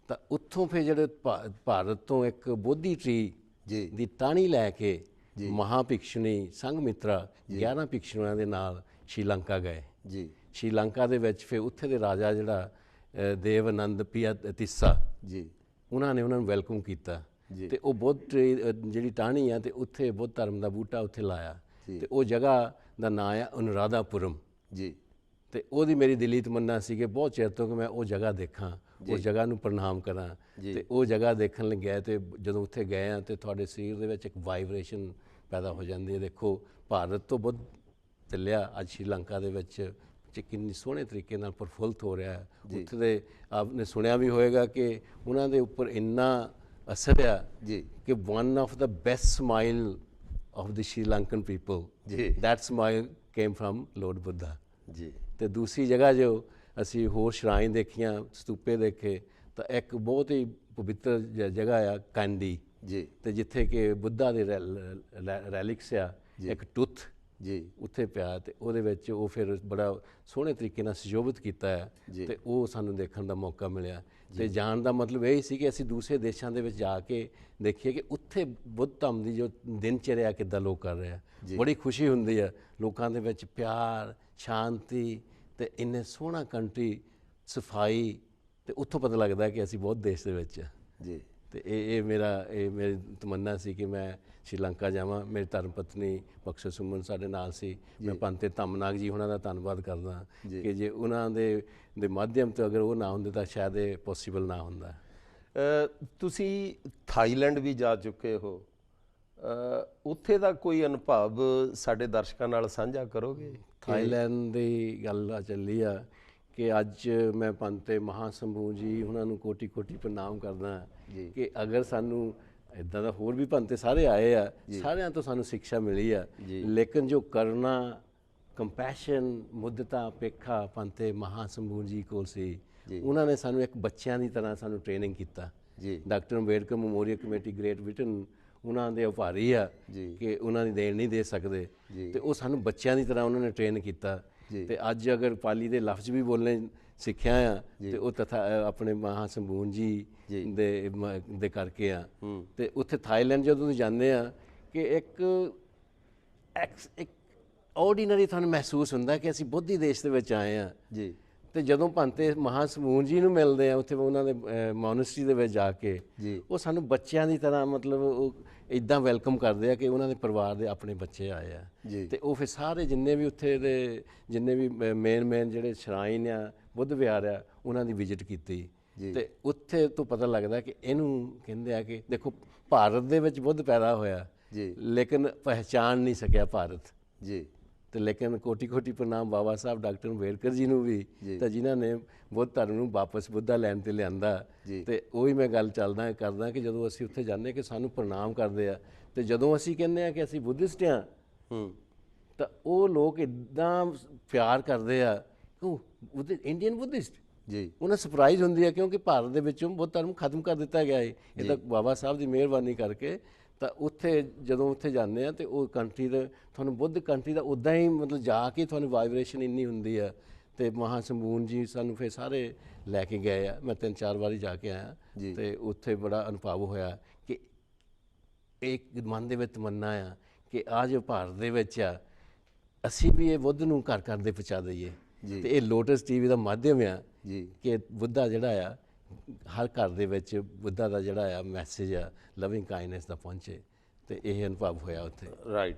ਤਾਂ ਉੱਥੋਂ ਫਿਰ ਜਿਹੜੇ ਭਾਰਤ ਤੋਂ ਇੱਕ ਬੋਧੀ ਟਰੀ ਜੀ। ਦੀ ਟਾਹਣੀ ਲੈ ਕੇ ਮਹਾਭਿਕਸ਼ੁਨੀ ਸੰਘਮਿਤਰਾ 11 ਭਿਕਸ਼ੂਆਂ ਦੇ ਨਾਲ ਸ਼੍ਰੀਲੰਕਾ ਗਏ। ਜੀ। ਸ਼੍ਰੀਲੰਕਾ ਦੇ ਵਿੱਚ ਫਿਰ ਉੱਥੇ ਦੇ ਰਾਜਾ ਜਿਹੜਾ ਦੇਵਨੰਦ ਪਿਆ ਤਿੱਸਾ ਜੀ। ਉਹਨਾਂ ਨੇ ਉਹਨਾਂ ਨੂੰ ਵੈਲਕਮ ਕੀਤਾ ਜੀ। ਤੇ ਉਹ ਬੁੱਧ ਜਿਹੜੀ ਟਾਹਣੀ ਆ ਤੇ ਉੱਥੇ ਬੁੱਧ ਧਰਮ ਦਾ ਬੂਟਾ ਉੱਥੇ ਲਾਇਆ ਜੀ। ਤੇ ਉਹ ਜਗ੍ਹਾ ਦਾ ਨਾਂ ਆ ਅਨੁਰਾਧਾਪੁਰਮ। ਜੀ। ਤੇ ਉਹਦੀ ਮੇਰੀ ਦਿਲੀ ਤਮੰਨਾ ਸੀ ਕਿ ਬਹੁਤ ਚਿਰ ਤੋਂ ਕਿ ਮੈਂ ਉਹ ਜਗ੍ਹਾ ਦੇਖਾਂ, ਉਸ ਜਗ੍ਹਾ ਨੂੰ ਪ੍ਰਣਾਮ ਕਰਾਂ। ਤੇ ਉਹ ਜਗ੍ਹਾ ਦੇਖਣ ਲੱਗਿਆ ਤੇ ਜਦੋਂ ਉੱਥੇ ਗਏ ਆ ਤੇ ਤੁਹਾਡੇ ਸਰੀਰ ਦੇ ਵਿੱਚ ਇੱਕ ਵਾਈਬ੍ਰੇਸ਼ਨ ਪੈਦਾ ਹੋ ਜਾਂਦੀ ਹੈ। ਦੇਖੋ ਭਾਰਤ ਤੋਂ ਬੁੱਧ ਚੱਲਿਆ ਅੱਜ ਸ਼੍ਰੀਲੰਕਾ ਦੇ ਵਿੱਚ ਕਿੰਨੀ ਸੋਹਣੇ ਤਰੀਕੇ ਨਾਲ ਪ੍ਰਫੁੱਲਤ ਹੋ ਰਿਹਾ ਹੈ। ਉੱਥੇ ਦੇ ਆਪਨੇ ਸੁਣਿਆ ਵੀ ਹੋਏਗਾ ਕਿ ਉਹਨਾਂ ਦੇ ਉੱਪਰ ਇੰਨਾ ਅਸਰ ਆ ਜੀ ਕਿ one of the best smile of the Sri Lankan people ਜੀ that smile came from lord Buddha. ਜੀ। ਤੇ ਦੂਸਰੀ ਜਗ੍ਹਾ ਜੋ ਅਸੀਂ ਹੋਰ ਸ਼ਰਾਈਨ ਦੇਖੀਆਂ, ਸਤੂਪੇ ਦੇਖੇ, ਤਾਂ ਇੱਕ ਬਹੁਤ ਹੀ ਪਵਿੱਤਰ ਜਗ੍ਹਾ ਆ ਕਾਂਡੀ ਜੀ। ਤੇ ਜਿੱਥੇ ਕਿ ਬੁੱਧਾ ਦੇ ਰੈਲਿਕਸ ਆ, ਇੱਕ ਟੁੱਥ ਜੀ। ਉੱਥੇ ਪਿਆ ਤੇ ਉਹਦੇ ਵਿੱਚ ਉਹ ਫਿਰ ਬੜਾ ਸੋਹਣੇ ਤਰੀਕੇ ਨਾਲ ਸੁਸ਼ੋਭਿਤ ਕੀਤਾ ਹੈ ਤੇ ਉਹ ਸਾਨੂੰ ਦੇਖਣ ਦਾ ਮੌਕਾ ਮਿਲਿਆ। ਤੇ ਜਾਣ ਦਾ ਮਤਲਬ ਇਹ ਸੀ ਕਿ ਅਸੀਂ ਦੂਸਰੇ ਦੇਸ਼ਾਂ ਦੇ ਵਿੱਚ ਜਾ ਕੇ ਦੇਖੀਏ ਕਿ ਉੱਥੇ ਬੁੱਧ ਧਰਮ ਦੀ ਜੋ ਦਿਨਚਰਿਆ ਕਿੱਦਾਂ ਲੋਕ ਕਰ ਰਹੇ ਆ। ਬੜੀ ਖੁਸ਼ੀ ਹੁੰਦੀ ਆ ਲੋਕਾਂ ਦੇ ਵਿੱਚ, ਪਿਆਰ, ਸ਼ਾਂਤੀ ਤੇ ਇੰਨੇ ਸੋਹਣਾ ਕੰਟਰੀ, ਸਫਾਈ, ਤੇ ਉੱਥੋਂ ਪਤਾ ਲੱਗਦਾ ਕਿ ਅਸੀਂ ਬਹੁਤ ਦੇਸ਼ ਦੇ ਵਿੱਚ ਆ। ਜੀ। ਤੇ ਇਹ ਮੇਰੀ ਤਮੰਨਾ ਸੀ ਕਿ ਮੈਂ ਸ਼੍ਰੀਲੰਕਾ ਜਾਵਾਂ। ਮੇਰੀ ਧਰਮ ਪਤਨੀ ਬਖਸ਼ੋ ਸੁਮਨ ਸਾਡੇ ਨਾਲ ਸੀ। ਮੈਂ ਪੰਤੇ ਧੰਮਨਾਗ ਜੀ ਉਹਨਾਂ ਦਾ ਧੰਨਵਾਦ ਕਰਦਾ ਕਿ ਜੇ ਉਹਨਾਂ ਦੇ ਮਾਧਿਅਮ ਤੋਂ ਅਗਰ ਉਹ ਨਾ ਹੁੰਦੇ ਤਾਂ ਸ਼ਾਇਦ ਇਹ ਪੋਸੀਬਲ ਨਾ ਹੁੰਦਾ। ਤੁਸੀਂ ਥਾਈਲੈਂਡ ਵੀ ਜਾ ਚੁੱਕੇ ਹੋ, ਉੱਥੇ ਦਾ ਕੋਈ ਅਨੁਭਵ ਸਾਡੇ ਦਰਸ਼ਕਾਂ ਨਾਲ ਸਾਂਝਾ ਕਰੋਗੇ? ਥਾਈਲੈਂਡ ਦੀ ਗੱਲ ਚੱਲੀ ਆ ਕਿ ਅੱਜ ਮੈਂ ਪੰਤੇ ਮਹਾਸੰਭੂ ਜੀ ਉਹਨਾਂ ਨੂੰ ਕੋਟੀ ਕੋਟੀ ਪ੍ਰਣਾਮ ਕਰਦਾ ਕਿ ਅਗਰ ਸਾਨੂੰ ਇੱਦਾਂ ਦਾ ਹੋਰ ਵੀ ਪੰਤੇ ਸਾਰੇ ਆਏ ਆ, ਸਾਰਿਆਂ ਤੋਂ ਸਾਨੂੰ ਸਿੱਖਿਆ ਮਿਲੀ ਆ, ਲੇਕਿਨ ਜੋ ਕਰਨਾ, ਕੰਪੈਸ਼ਨ, ਮੁੱਦਤਾ, ਉਪੇਖਾ ਪੰਤੇ ਮਹਾਸੰਭੂ ਜੀ ਕੋਲ ਸੀ। ਉਹਨਾਂ ਨੇ ਸਾਨੂੰ ਇੱਕ ਬੱਚਿਆਂ ਦੀ ਤਰ੍ਹਾਂ ਸਾਨੂੰ ਟ੍ਰੇਨਿੰਗ ਕੀਤਾ। Doctor Ambedkar memorial committee great Britain ਉਹਨਾਂ ਦੇ ਉਭਾਰੀ ਆ ਕਿ ਉਹਨਾਂ ਦੀ ਦੇਣ ਨਹੀਂ ਦੇ ਸਕਦੇ ਤੇ ਉਹ ਸਾਨੂੰ ਬੱਚਿਆਂ ਦੀ ਤਰ੍ਹਾਂ ਉਹਨਾਂ ਨੇ ਟ੍ਰੇਨ ਕੀਤਾ। ਤੇ ਅੱਜ ਅਗਰ ਪਾਲੀ ਦੇ ਲਫ਼ਜ਼ ਵੀ ਬੋਲਣੇ ਸਿੱਖਿਆ ਆ ਤੇ ਉਹ ਤਥਾ ਆਪਣੇ ਮਹਾਸੰਭੂਨ ਜੀ ਦੇ ਕਰਕੇ ਆ। ਤੇ ਉੱਥੇ ਥਾਈਲੈਂਡ ਜਦੋਂ ਤੁਸੀਂ ਜਾਂਦੇ ਆ ਕਿ ਇੱਕ ਆਰਡੀਨਰੀ ਤੁਹਾਨੂੰ ਮਹਿਸੂਸ ਹੁੰਦਾ ਕਿ ਅਸੀਂ ਬੁੱਧੀ ਦੇਸ਼ ਦੇ ਵਿੱਚ ਆਏ ਆ। ਜੀ। ਤੇ ਜਦੋਂ ਪੰਤੇ ਮਹਾਸਮੂਨ ਜੀ ਨੂੰ ਮਿਲਦੇ ਆ ਉੱਥੇ ਉਹਨਾਂ ਦੇ ਮੋਨੈਸਟਰੀ ਦੇ ਵਿੱਚ ਜਾ ਕੇ, ਉਹ ਸਾਨੂੰ ਬੱਚਿਆਂ ਦੀ ਤਰ੍ਹਾਂ ਮਤਲਬ ਉਹ ਇੱਦਾਂ ਵੈਲਕਮ ਕਰਦੇ ਆ ਕਿ ਉਹਨਾਂ ਦੇ ਪਰਿਵਾਰ ਦੇ ਆਪਣੇ ਬੱਚੇ ਆਏ ਆ। ਤੇ ਉਹ ਫਿਰ ਸਾਰੇ ਜਿੰਨੇ ਵੀ ਉੱਥੇ ਦੇ ਜਿੰਨੇ ਵੀ ਮੇਨ ਜਿਹੜੇ ਸ਼ਰਾਈਨ ਆ, ਬੁੱਧ ਵਿਹਾਰ ਆ, ਉਹਨਾਂ ਦੀ ਵਿਜ਼ਿਟ ਕੀਤੀ। ਤੇ ਉੱਥੇ ਤੋਂ ਪਤਾ ਲੱਗਦਾ ਕਿ ਇਹਨੂੰ ਕਹਿੰਦੇ ਆ ਕਿ ਦੇਖੋ ਭਾਰਤ ਦੇ ਵਿੱਚ ਬੁੱਧ ਪੈਦਾ ਹੋਇਆ ਲੇਕਿਨ ਪਹਿਚਾਣ ਨਹੀਂ ਸਕਿਆ ਭਾਰਤ। ਜੀ। ਤੇ ਲੇਕਿਨ ਕੋਟੀ ਕੋਟੀ ਪ੍ਰਣਾਮ ਬਾਬਾ ਸਾਹਿਬ ਡਾਕਟਰ ਅੰਬੇਡਕਰ ਜੀ ਨੂੰ ਵੀ, ਤਾਂ ਜਿਨ੍ਹਾਂ ਨੇ ਬੁੱਧ ਧਰਮ ਨੂੰ ਵਾਪਸ ਬੁੱਧਾ ਲੈਣ ਤੇ ਲਿਆਂਦਾ। ਤੇ ਉਹੀ ਮੈਂ ਗੱਲ ਕਰਦਾ ਕਿ ਜਦੋਂ ਅਸੀਂ ਉੱਥੇ ਜਾਂਦੇ ਕਿ ਸਾਨੂੰ ਪ੍ਰਣਾਮ ਕਰਦੇ ਆ ਤੇ ਜਦੋਂ ਅਸੀਂ ਕਹਿੰਦੇ ਆ ਕਿ ਅਸੀਂ ਬੁੱਧਿਸਟ ਆ ਤਾਂ ਉਹ ਲੋਕ ਇਦਾਂ ਪਿਆਰ ਕਰਦੇ ਆ ਉਹ ਇੰਡੀਅਨ ਬੁੱਧਿਸਟ ਜੀ ਉਹਨਾਂ ਸਰਪ੍ਰਾਈਜ਼ ਹੁੰਦੀ ਹੈ ਕਿਉਂਕਿ ਭਾਰਤ ਦੇ ਵਿੱਚੋਂ ਬੁੱਧ ਧਰਮ ਖਤਮ ਕਰ ਦਿੱਤਾ ਗਿਆ ਹੈ। ਇਹ ਤਾਂ ਬਾਬਾ ਸਾਹਿਬ ਦੀ ਮਿਹਰਬਾਨੀ ਕਰਕੇ। ਤਾਂ ਉੱਥੇ ਜਦੋਂ ਉੱਥੇ ਜਾਂਦੇ ਆ ਤੇ ਉਹ ਕੰਟਰੀ ਦਾ ਤੁਹਾਨੂੰ ਬੁੱਧ ਕੰਟਰੀ ਦਾ ਉੱਦਾਂ ਹੀ ਮਤਲਬ ਜਾ ਕੇ ਤੁਹਾਨੂੰ ਵਾਈਬ੍ਰੇਸ਼ਨ ਇੰਨੀ ਹੁੰਦੀ ਆ। ਤੇ ਮਹਾਸਮੂਨ ਜੀ ਸਾਨੂੰ ਫਿਰ ਸਾਰੇ ਲੈ ਕੇ ਗਏ ਆ। ਮੈਂ 3-4 ਵਾਰੀ ਜਾ ਕੇ ਆਇਆ ਤੇ ਉੱਥੇ ਬੜਾ ਅਨੁਭਵ ਹੋਇਆ ਕਿ ਇੱਕ ਮਨ ਦੇ ਵਿੱਚ ਤਮੰਨਾ ਆ ਕਿ ਆ ਜੋ ਭਾਰਤ ਦੇ ਵਿੱਚ ਆ ਅਸੀਂ ਵੀ ਇਹ ਬੁੱਧ ਨੂੰ ਘਰ ਘਰ ਦੇ ਪਹੁੰਚਾ ਦਈਏ। ਤੇ ਇਹ ਲੋਟਸ ਟੀਵੀ ਦਾ ਮਾਧਿਅਮ ਆ ਕਿ ਬੁੱਧਾ ਜਿਹੜਾ ਆ ਹਰ ਘਰ ਦੇ ਵਿੱਚ ਬੁੱਧਾ ਦਾ ਜਿਹੜਾ ਆ ਮੈਸੇਜ ਆ ਲਵਿੰਗ ਕਾਈਂਡਨੈਸ ਦਾ ਪਹੁੰਚੇ। ਤੇ ਇਹ ਅਨੁਭਵ ਹੋਇਆ ਉੱਥੇ। ਰਾਈਟ।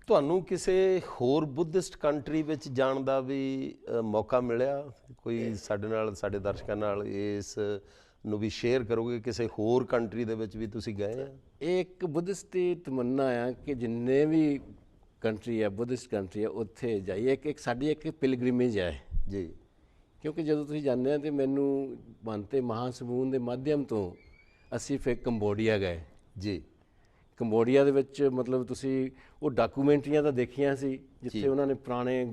ਤੁਹਾਨੂੰ ਕਿਸੇ ਹੋਰ ਬੁੱਧਿਸਟ ਕੰਟਰੀ ਵਿੱਚ ਜਾਣ ਦਾ ਵੀ ਮੌਕਾ ਮਿਲਿਆ? ਕੋਈ ਸਾਡੇ ਨਾਲ, ਸਾਡੇ ਦਰਸ਼ਕਾਂ ਨਾਲ ਇਸ ਨੂੰ ਵੀ ਸ਼ੇਅਰ ਕਰੋਗੇ? ਕਿਸੇ ਹੋਰ ਕੰਟਰੀ ਦੇ ਵਿੱਚ ਵੀ ਤੁਸੀਂ ਗਏ ਆ? ਇਹ ਇੱਕ ਬੁੱਧਿਸਟ ਦੀ ਤਮੰਨਾ ਆ ਕਿ ਜਿੰਨੇ ਵੀ ਕੰਟਰੀ ਆ ਬੁੱਧਿਸਟ ਕੰਟਰੀ ਆ ਉੱਥੇ ਜਾਈਏ। ਇੱਕ ਸਾਡੀ ਇੱਕ ਪਿਲਗ੍ਰਿਮੇਜ ਹੈ ਜੀ। ਕਿਉਂਕਿ ਜਦੋਂ ਤੁਸੀਂ ਜਾਂਦੇ ਆ ਤੇ ਮੈਨੂੰ ਮਨ ਤੇ ਮਹਾਸਮੂਨ ਦੇ ਮਾਧਿਅਮ ਤੋਂ ਅਸੀਂ ਫਿਰ ਕੰਬੋਡੀਆ ਗਏ ਜੀ। ਕੰਬੋਡੀਆ ਦੇ ਵਿੱਚ ਮਤਲਬ ਤੁਸੀਂ ਉਹ ਡਾਕੂਮੈਂਟਰੀਆਂ ਤਾਂ ਦੇਖੀਆਂ ਸੀ ਜਿੱਥੇ ਉਹਨਾਂ ਨੇ ਪੁਰਾਣੇ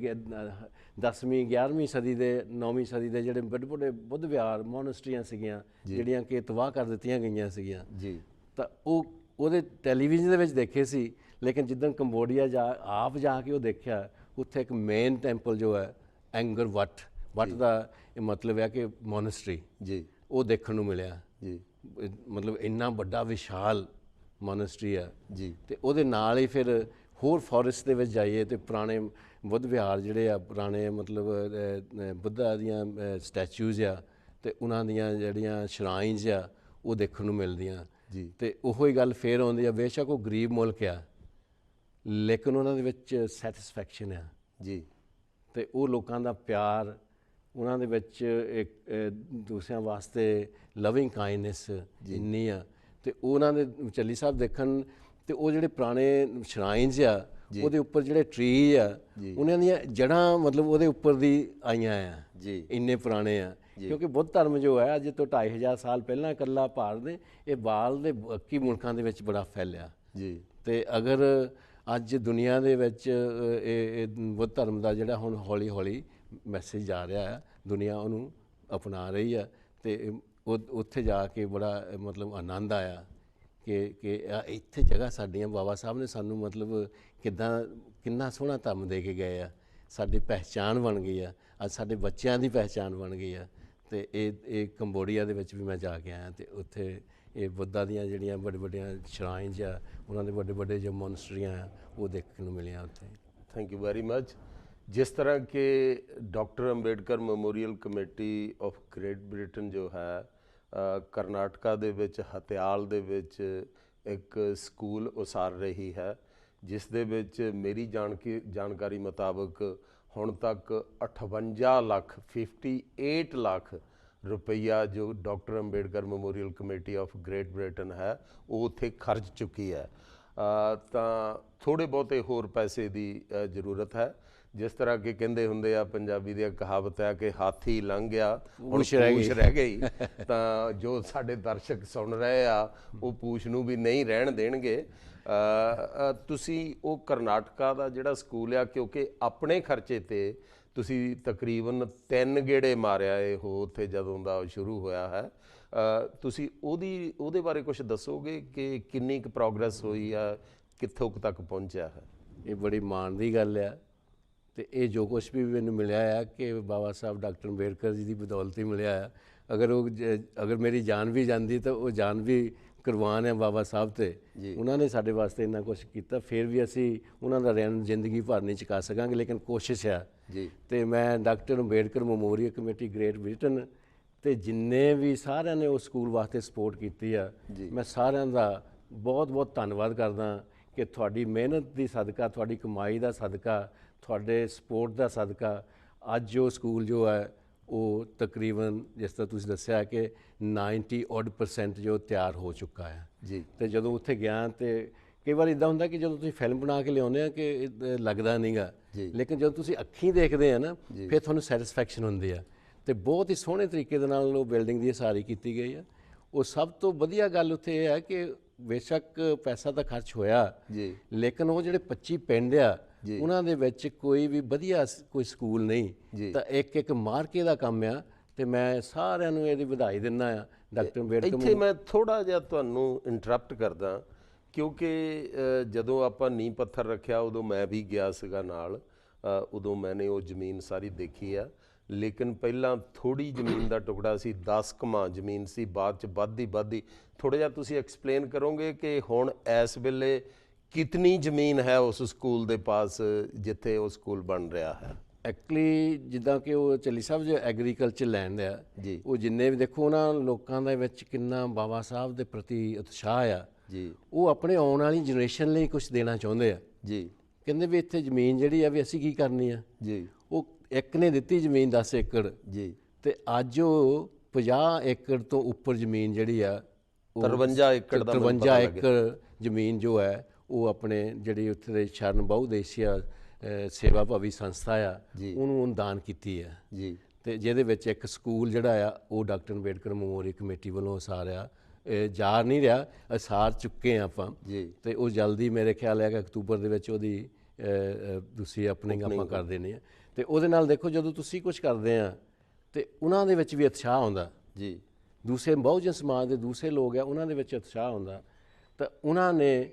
10ਵੀਂ 11ਵੀਂ ਸਦੀ ਦੇ 9ਵੀਂ ਸਦੀ ਦੇ ਜਿਹੜੇ ਵੱਡੇ ਵੱਡੇ ਬੁੱਧ ਵਿਹਾਰ ਮੋਨਸਟਰੀਆਂ ਸੀਗੀਆਂ ਜਿਹੜੀਆਂ ਕਿ ਤਬਾਹ ਕਰ ਦਿੱਤੀਆਂ ਗਈਆਂ ਸੀਗੀਆਂ ਜੀ। ਤਾਂ ਉਹਦੇ ਟੈਲੀਵਿਜ਼ਨ ਦੇ ਵਿੱਚ ਦੇਖੇ ਸੀ। ਲੇਕਿਨ ਜਿੱਦਣ ਕੰਬੋਡੀਆ ਆਪ ਜਾ ਕੇ ਉਹ ਦੇਖਿਆ ਉੱਥੇ ਇੱਕ ਮੇਨ ਟੈਂਪਲ ਜੋ ਹੈ ਐਂਗਰ ਵੱਟ ਦਾ ਇਹ ਮਤਲਬ ਹੈ ਕਿ ਮੋਨਸਟਰੀ ਜੀ, ਉਹ ਦੇਖਣ ਨੂੰ ਮਿਲਿਆ ਜੀ। ਮਤਲਬ ਇੰਨਾ ਵੱਡਾ ਵਿਸ਼ਾਲ ਮੋਨਸਟਰੀ ਆ ਜੀ। ਤੇ ਉਹਦੇ ਨਾਲ ਹੀ ਫਿਰ ਹੋਰ ਫੋਰੈਸਟ ਦੇ ਵਿੱਚ ਜਾਈਏ ਤੇ ਪੁਰਾਣੇ ਬੁੱਧ ਵਿਹਾਰ ਜਿਹੜੇ ਆ ਪੁਰਾਣੇ ਮਤਲਬ ਬੁੱਧਾ ਦੀਆਂ ਸਟੈਚੂਜ਼ ਆ ਤੇ ਉਹਨਾਂ ਦੀਆਂ ਜਿਹੜੀਆਂ ਸ਼ਰਾਈਨਸ ਆ ਉਹ ਦੇਖਣ ਨੂੰ ਮਿਲਦੀਆਂ ਜੀ। ਤੇ ਉਹੋ ਹੀ ਗੱਲ ਫੇਰ ਆਉਂਦੀ ਆ ਬੇਸ਼ੱਕ ਉਹ ਗਰੀਬ ਮੁਲਕ ਆ ਲੇਕਿਨ ਉਹਨਾਂ ਦੇ ਵਿੱਚ ਸੈਟਿਸਫੈਕਸ਼ਨ ਆ ਜੀ। ਤੇ ਉਹ ਲੋਕਾਂ ਦਾ ਪਿਆਰ ਉਹਨਾਂ ਦੇ ਵਿੱਚ ਇੱਕ ਦੂਸਰਿਆਂ ਵਾਸਤੇ ਲਵਿੰਗ ਕਾਈਂਡਨੈਸ ਇੰਨੀ ਆ। ਤੇ ਉਹਨਾਂ ਦੇ ਚੱਲੀ ਸਾਹਿਬ ਦੇਖਣ ਤੇ ਉਹ ਜਿਹੜੇ ਪੁਰਾਣੇ ਸ਼ਰਾਈਨਸ ਆ ਉਹਦੇ ਉੱਪਰ ਜਿਹੜੇ ਟਰੀ ਆ ਉਹਨਾਂ ਦੀਆਂ ਜੜ੍ਹਾਂ ਮਤਲਬ ਉਹਦੇ ਉੱਪਰ ਦੀ ਆਈਆਂ ਆ ਜੀ, ਇੰਨੇ ਪੁਰਾਣੇ ਆ। ਕਿਉਂਕਿ ਬੁੱਧ ਧਰਮ ਜੋ ਹੈ ਅੱਜ ਤੋਂ 2500 ਸਾਲ ਪਹਿਲਾਂ ਇਕੱਲਾ ਭਾਰਤ ਦੇ ਇਹ ਬਾਲ ਦੇ ਬਾਕੀ ਮੁਲਕਾਂ ਦੇ ਵਿੱਚ ਬੜਾ ਫੈਲਿਆ ਜੀ। ਤੇ ਅਗਰ ਅੱਜ ਦੁਨੀਆ ਦੇ ਵਿੱਚ ਇਹ ਬੁੱਧ ਧਰਮ ਦਾ ਜਿਹੜਾ ਹੁਣ ਹੌਲੀ ਹੌਲੀ ਮੈਸੇਜ ਜਾ ਰਿਹਾ ਹੈ ਦੁਨੀਆ ਉਹਨੂੰ ਅਪਣਾ ਰਹੀ ਆ। ਤੇ ਉੱਥੇ ਜਾ ਕੇ ਬੜਾ ਮਤਲਬ ਆਨੰਦ ਆਇਆ ਕਿ ਇੱਥੇ ਜਗ੍ਹਾ ਸਾਡੀਆਂ ਬਾਬਾ ਸਾਹਿਬ ਨੇ ਸਾਨੂੰ ਮਤਲਬ ਕਿੰਨਾ ਸੋਹਣਾ ਧਰਮ ਦੇ ਕੇ ਗਏ ਆ। ਸਾਡੀ ਪਹਿਚਾਣ ਬਣ ਗਈ ਆ, ਅੱਜ ਸਾਡੇ ਬੱਚਿਆਂ ਦੀ ਪਹਿਚਾਣ ਬਣ ਗਈ ਆ। ਤੇ ਇਹ ਕੰਬੋਡੀਆ ਦੇ ਵਿੱਚ ਵੀ ਮੈਂ ਜਾ ਕੇ ਆਇਆ ਤੇ ਉੱਥੇ ਇਹ ਬੁੱਧਾ ਦੀਆਂ ਜਿਹੜੀਆਂ ਵੱਡੇ ਵੱਡੀਆਂ ਸ਼ਰਾਈਨਸ ਆ ਉਹਨਾਂ ਦੇ ਵੱਡੇ ਵੱਡੇ ਜੋ ਮੋਨਸਟਰੀਆਂ ਆ ਉਹ ਦੇਖਣ ਨੂੰ ਮਿਲੀਆਂ ਉੱਥੇ। Thank you very much. ਜਿਸ ਤਰ੍ਹਾਂ ਕਿ doctor Ambedkar memorial committee of great Britain ਜੋ ਹੈ ਕਰਨਾਟਕਾ ਦੇ ਵਿੱਚ ਹਥਿਆਲ ਦੇ ਵਿੱਚ ਇੱਕ ਸਕੂਲ ਉਸਾਰ ਰਹੀ ਹੈ ਜਿਸ ਦੇ ਵਿੱਚ ਮੇਰੀ ਜਾਣਕਾਰੀ ਮੁਤਾਬਕ ਹੁਣ ਤੱਕ 58 ਲੱਖ ਰੁਪਈਆ ਜੋ doctor Ambedkar memorial committee of great Britain ਹੈ ਉਹ ਉੱਥੇ ਖਰਚ ਚੁੱਕੀ ਹੈ। ਤਾਂ ਥੋੜ੍ਹੇ ਬਹੁਤੇ ਹੋਰ ਪੈਸੇ ਦੀ ਜ਼ਰੂਰਤ ਹੈ। ਜਿਸ ਤਰ੍ਹਾਂ ਕਿ ਕਹਿੰਦੇ ਹੁੰਦੇ ਆ ਪੰਜਾਬੀ ਦੀ ਕਹਾਵਤ ਹੈ ਕਿ ਹਾਥੀ ਲੰਘ ਗਿਆ ਹੁਣ ਪੂਛ ਰਹਿ ਗਈ। ਤਾਂ ਜੋ ਸਾਡੇ ਦਰਸ਼ਕ ਸੁਣ ਰਹੇ ਆ ਉਹ ਪੂਛ ਨੂੰ ਵੀ ਨਹੀਂ ਰਹਿਣ ਦੇਣਗੇ। ਤੁਸੀਂ ਉਹ ਕਰਨਾਟਕਾ ਦਾ ਜਿਹੜਾ ਸਕੂਲ ਆ ਕਿਉਂਕਿ ਆਪਣੇ ਖਰਚੇ 'ਤੇ ਤੁਸੀਂ ਤਕਰੀਬਨ 3 ਗੇੜੇ ਮਾਰਿਆ ਇਹ ਉੱਥੇ ਜਦੋਂ ਦਾ ਸ਼ੁਰੂ ਹੋਇਆ ਹੈ। ਤੁਸੀਂ ਉਹਦੇ ਬਾਰੇ ਕੁਝ ਦੱਸੋਗੇ ਕਿ ਕਿੰਨੀ ਕੁ ਪ੍ਰੋਗਰੈਸ ਹੋਈ ਆ, ਕਿੱਥੋਂ ਤੱਕ ਪਹੁੰਚਿਆ ਹੈ? ਇਹ ਬੜੀ ਮਾਣ ਦੀ ਗੱਲ ਆ। ਤੇ ਇਹ ਜੋ ਕੁਛ ਵੀ ਮੈਨੂੰ ਮਿਲਿਆ ਆ ਕਿ ਬਾਬਾ ਸਾਹਿਬ ਡਾਕਟਰ ਅੰਬੇਡਕਰ ਜੀ ਦੀ ਬਦੌਲਤ ਹੀ ਮਿਲਿਆ ਆ। ਅਗਰ ਮੇਰੀ ਜਾਨ ਵੀ ਜਾਂਦੀ ਤਾਂ ਉਹ ਜਾਨ ਵੀ ਕੁਰਬਾਨ ਹੈ ਬਾਬਾ ਸਾਹਿਬ ਤੇ। ਉਹਨਾਂ ਨੇ ਸਾਡੇ ਵਾਸਤੇ ਇੰਨਾ ਕੁਛ ਕੀਤਾ ਫਿਰ ਵੀ ਅਸੀਂ ਉਹਨਾਂ ਦਾ ਰਹਿਣ ਜ਼ਿੰਦਗੀ ਭਰ ਨਹੀਂ ਚੁਕਾ ਸਕਾਂਗੇ ਲੇਕਿਨ ਕੋਸ਼ਿਸ਼ ਆ ਜੀ। ਤੇ ਮੈਂ doctor Ambedkar memorial committee great Britain ਤੇ ਜਿੰਨੇ ਵੀ ਸਾਰਿਆਂ ਨੇ ਉਸ ਸਕੂਲ ਵਾਸਤੇ ਸਪੋਰਟ ਕੀਤੀ ਆ ਮੈਂ ਸਾਰਿਆਂ ਦਾ ਬਹੁਤ ਬਹੁਤ ਧੰਨਵਾਦ ਕਰਦਾ ਕਿ ਤੁਹਾਡੀ ਮਿਹਨਤ ਦੀ ਸਦਕਾ, ਤੁਹਾਡੀ ਕਮਾਈ ਦਾ ਸਦਕਾ, ਤੁਹਾਡੇ ਸਪੋਰਟ ਦਾ ਸਦਕਾ ਅੱਜ ਉਹ ਸਕੂਲ ਜੋ ਹੈ ਉਹ ਤਕਰੀਬਨ ਜਿਸ ਤਰ੍ਹਾਂ ਤੁਸੀਂ ਦੱਸਿਆ ਕਿ 90% ਜੋ ਤਿਆਰ ਹੋ ਚੁੱਕਾ ਹੈ ਜੀ। ਤੇ ਜਦੋਂ ਉੱਥੇ ਗਿਆ ਤੇ ਕਈ ਵਾਰ ਇੱਦਾਂ ਹੁੰਦਾ ਕਿ ਜਦੋਂ ਤੁਸੀਂ ਫਿਲਮ ਬਣਾ ਕੇ ਲਿਆਉਂਦੇ ਆ ਕਿ ਲੱਗਦਾ ਨਹੀਂਗਾ ਲੇਕਿਨ ਜਦੋਂ ਤੁਸੀਂ ਅੱਖੀਂ ਦੇਖਦੇ ਆ ਨਾ ਫਿਰ ਤੁਹਾਨੂੰ ਸੈਟਿਸਫੈਕਸ਼ਨ ਹੁੰਦੀ ਆ। ਤੇ ਬਹੁਤ ਹੀ ਸੋਹਣੇ ਤਰੀਕੇ ਦੇ ਨਾਲ ਉਹ ਬਿਲਡਿੰਗ ਦੀ ਉਸਾਰੀ ਕੀਤੀ ਗਈ ਆ। ਉਹ ਸਭ ਤੋਂ ਵਧੀਆ ਗੱਲ ਉੱਥੇ ਇਹ ਹੈ ਕਿ ਬੇਸ਼ੱਕ ਪੈਸਾ ਤਾਂ ਖਰਚ ਹੋਇਆ ਜੀ ਲੇਕਿਨ ਉਹ ਜਿਹੜੇ 25 ਪਿੰਡ ਆ ਉਹਨਾਂ ਦੇ ਵਿੱਚ ਕੋਈ ਵੀ ਵਧੀਆ ਕੋਈ ਸਕੂਲ ਨਹੀਂ ਤਾਂ ਇੱਕ ਮਾਰਕੇ ਦਾ ਕੰਮ ਆ ਤੇ ਮੈਂ ਸਾਰਿਆਂ ਨੂੰ ਇਹਦੀ ਵਧਾਈ ਦਿੰਦਾ ਆ ਡਾਕਟਰ ਅੰਬੇਡਕਰ ਇੱਥੇ ਮੈਂ ਥੋੜਾ ਜਿਹਾ ਤੁਹਾਨੂੰ ਇੰਟਰਰਪਟ ਕਰਦਾ ਕਿਉਂਕਿ ਜਦੋਂ ਆਪਾਂ ਨੀਂਹ ਪੱਥਰ ਰੱਖਿਆ ਉਦੋਂ ਮੈਂ ਵੀ ਗਿਆ ਸੀਗਾ ਨਾਲ, ਉਦੋਂ ਮੈਨੇ ਉਹ ਜ਼ਮੀਨ ਸਾਰੀ ਦੇਖੀ ਆ, ਲੇਕਿਨ ਪਹਿਲਾਂ ਥੋੜੀ ਜ਼ਮੀਨ ਦਾ ਟੁਕੜਾ ਸੀ, 10 ਕਮਾ ਜ਼ਮੀਨ ਸੀ, ਬਾਅਦ ਚ ਵੱਧਦੀ ਥੋੜਾ ਜਿਹਾ ਤੁਸੀਂ ਐਕਸਪਲੇਨ ਕਰੋਗੇ ਕਿ ਹੁਣ ਇਸ ਵੇਲੇ ਕਿਤਨੀ ਜ਼ਮੀਨ ਹੈ ਉਸ ਸਕੂਲ ਦੇ ਪਾਸ ਜਿੱਥੇ ਉਹ ਸਕੂਲ ਬਣ ਰਿਹਾ ਹੈ? ਐਕਚੁਅਲੀ ਜਿੱਦਾਂ ਕਿ ਉਹ ਚੱਲੀ ਸਾਹਿਬ ਜੋ ਐਗਰੀਕਲਚਰ ਲੈਂਡ ਆ ਜੀ, ਉਹ ਜਿੰਨੇ ਵੀ ਦੇਖੋ ਉਹਨਾਂ ਲੋਕਾਂ ਦੇ ਵਿੱਚ ਕਿੰਨਾ ਬਾਬਾ ਸਾਹਿਬ ਦੇ ਪ੍ਰਤੀ ਉਤਸ਼ਾਹ ਆ ਜੀ, ਉਹ ਆਪਣੇ ਆਉਣ ਵਾਲੀ ਜਨਰੇਸ਼ਨ ਲਈ ਕੁਝ ਦੇਣਾ ਚਾਹੁੰਦੇ ਆ ਜੀ, ਕਹਿੰਦੇ ਵੀ ਇੱਥੇ ਜ਼ਮੀਨ ਜਿਹੜੀ ਆ ਵੀ ਅਸੀਂ ਕੀ ਕਰਨੀ ਆ। ਜੀ, ਉਹ ਇੱਕ ਨੇ ਦਿੱਤੀ ਜ਼ਮੀਨ 10 ਏਕੜ ਜੀ, ਤੇ ਅੱਜ ਉਹ 50 ਏਕੜ ਤੋਂ ਉੱਪਰ ਜ਼ਮੀਨ ਜਿਹੜੀ ਆ 53 ਏਕੜ ਦਾ 53 ਏਕੜ ਜ਼ਮੀਨ ਜੋ ਹੈ ਉਹ ਆਪਣੇ ਜਿਹੜੀ ਉੱਥੇ ਦੇ ਸ਼ਰਨ ਬਹੁਉਦੇਸ਼ੀਆ ਸੇਵਾ ਭਾਵੀ ਸੰਸਥਾ ਆ ਉਹਨੂੰ ਦਾਨ ਕੀਤੀ ਹੈ ਜੀ, ਤੇ ਜਿਹਦੇ ਵਿੱਚ ਇੱਕ ਸਕੂਲ ਜਿਹੜਾ ਆ ਉਹ ਡਾਕਟਰ ਅੰਬੇਡਕਰ ਮੈਮੋਰੀਅਲ ਕਮੇਟੀ ਵੱਲੋਂ ਉਸਾਰਿਆ ਜਾ ਨਹੀਂ ਰਿਹਾ, ਉਸਾਰ ਚੁੱਕੇ ਆ ਆਪਾਂ ਤੇ ਉਹ ਜਲਦੀ ਮੇਰੇ ਖਿਆਲ ਹੈ ਕਿ ਅਕਤੂਬਰ ਦੇ ਵਿੱਚ ਉਹਦੀ ਦੂਸਰੀ ਓਪਨਿੰਗ ਆਪਾਂ ਕਰ ਦੇਣੀ ਆ। ਤੇ ਉਹਦੇ ਨਾਲ ਦੇਖੋ ਜਦੋਂ ਤੁਸੀਂ ਕੁਝ ਕਰਦੇ ਆ ਤੇ ਉਹਨਾਂ ਦੇ ਵਿੱਚ ਵੀ ਉਤਸ਼ਾਹ ਆਉਂਦਾ ਜੀ, ਦੂਸਰੇ ਬਹੁਜਨ ਸਮਾਜ ਦੇ ਦੂਸਰੇ ਲੋਕ ਆ ਉਹਨਾਂ ਦੇ ਵਿੱਚ ਉਤਸ਼ਾਹ ਆਉਂਦਾ ਤਾਂ ਉਹਨਾਂ ਨੇ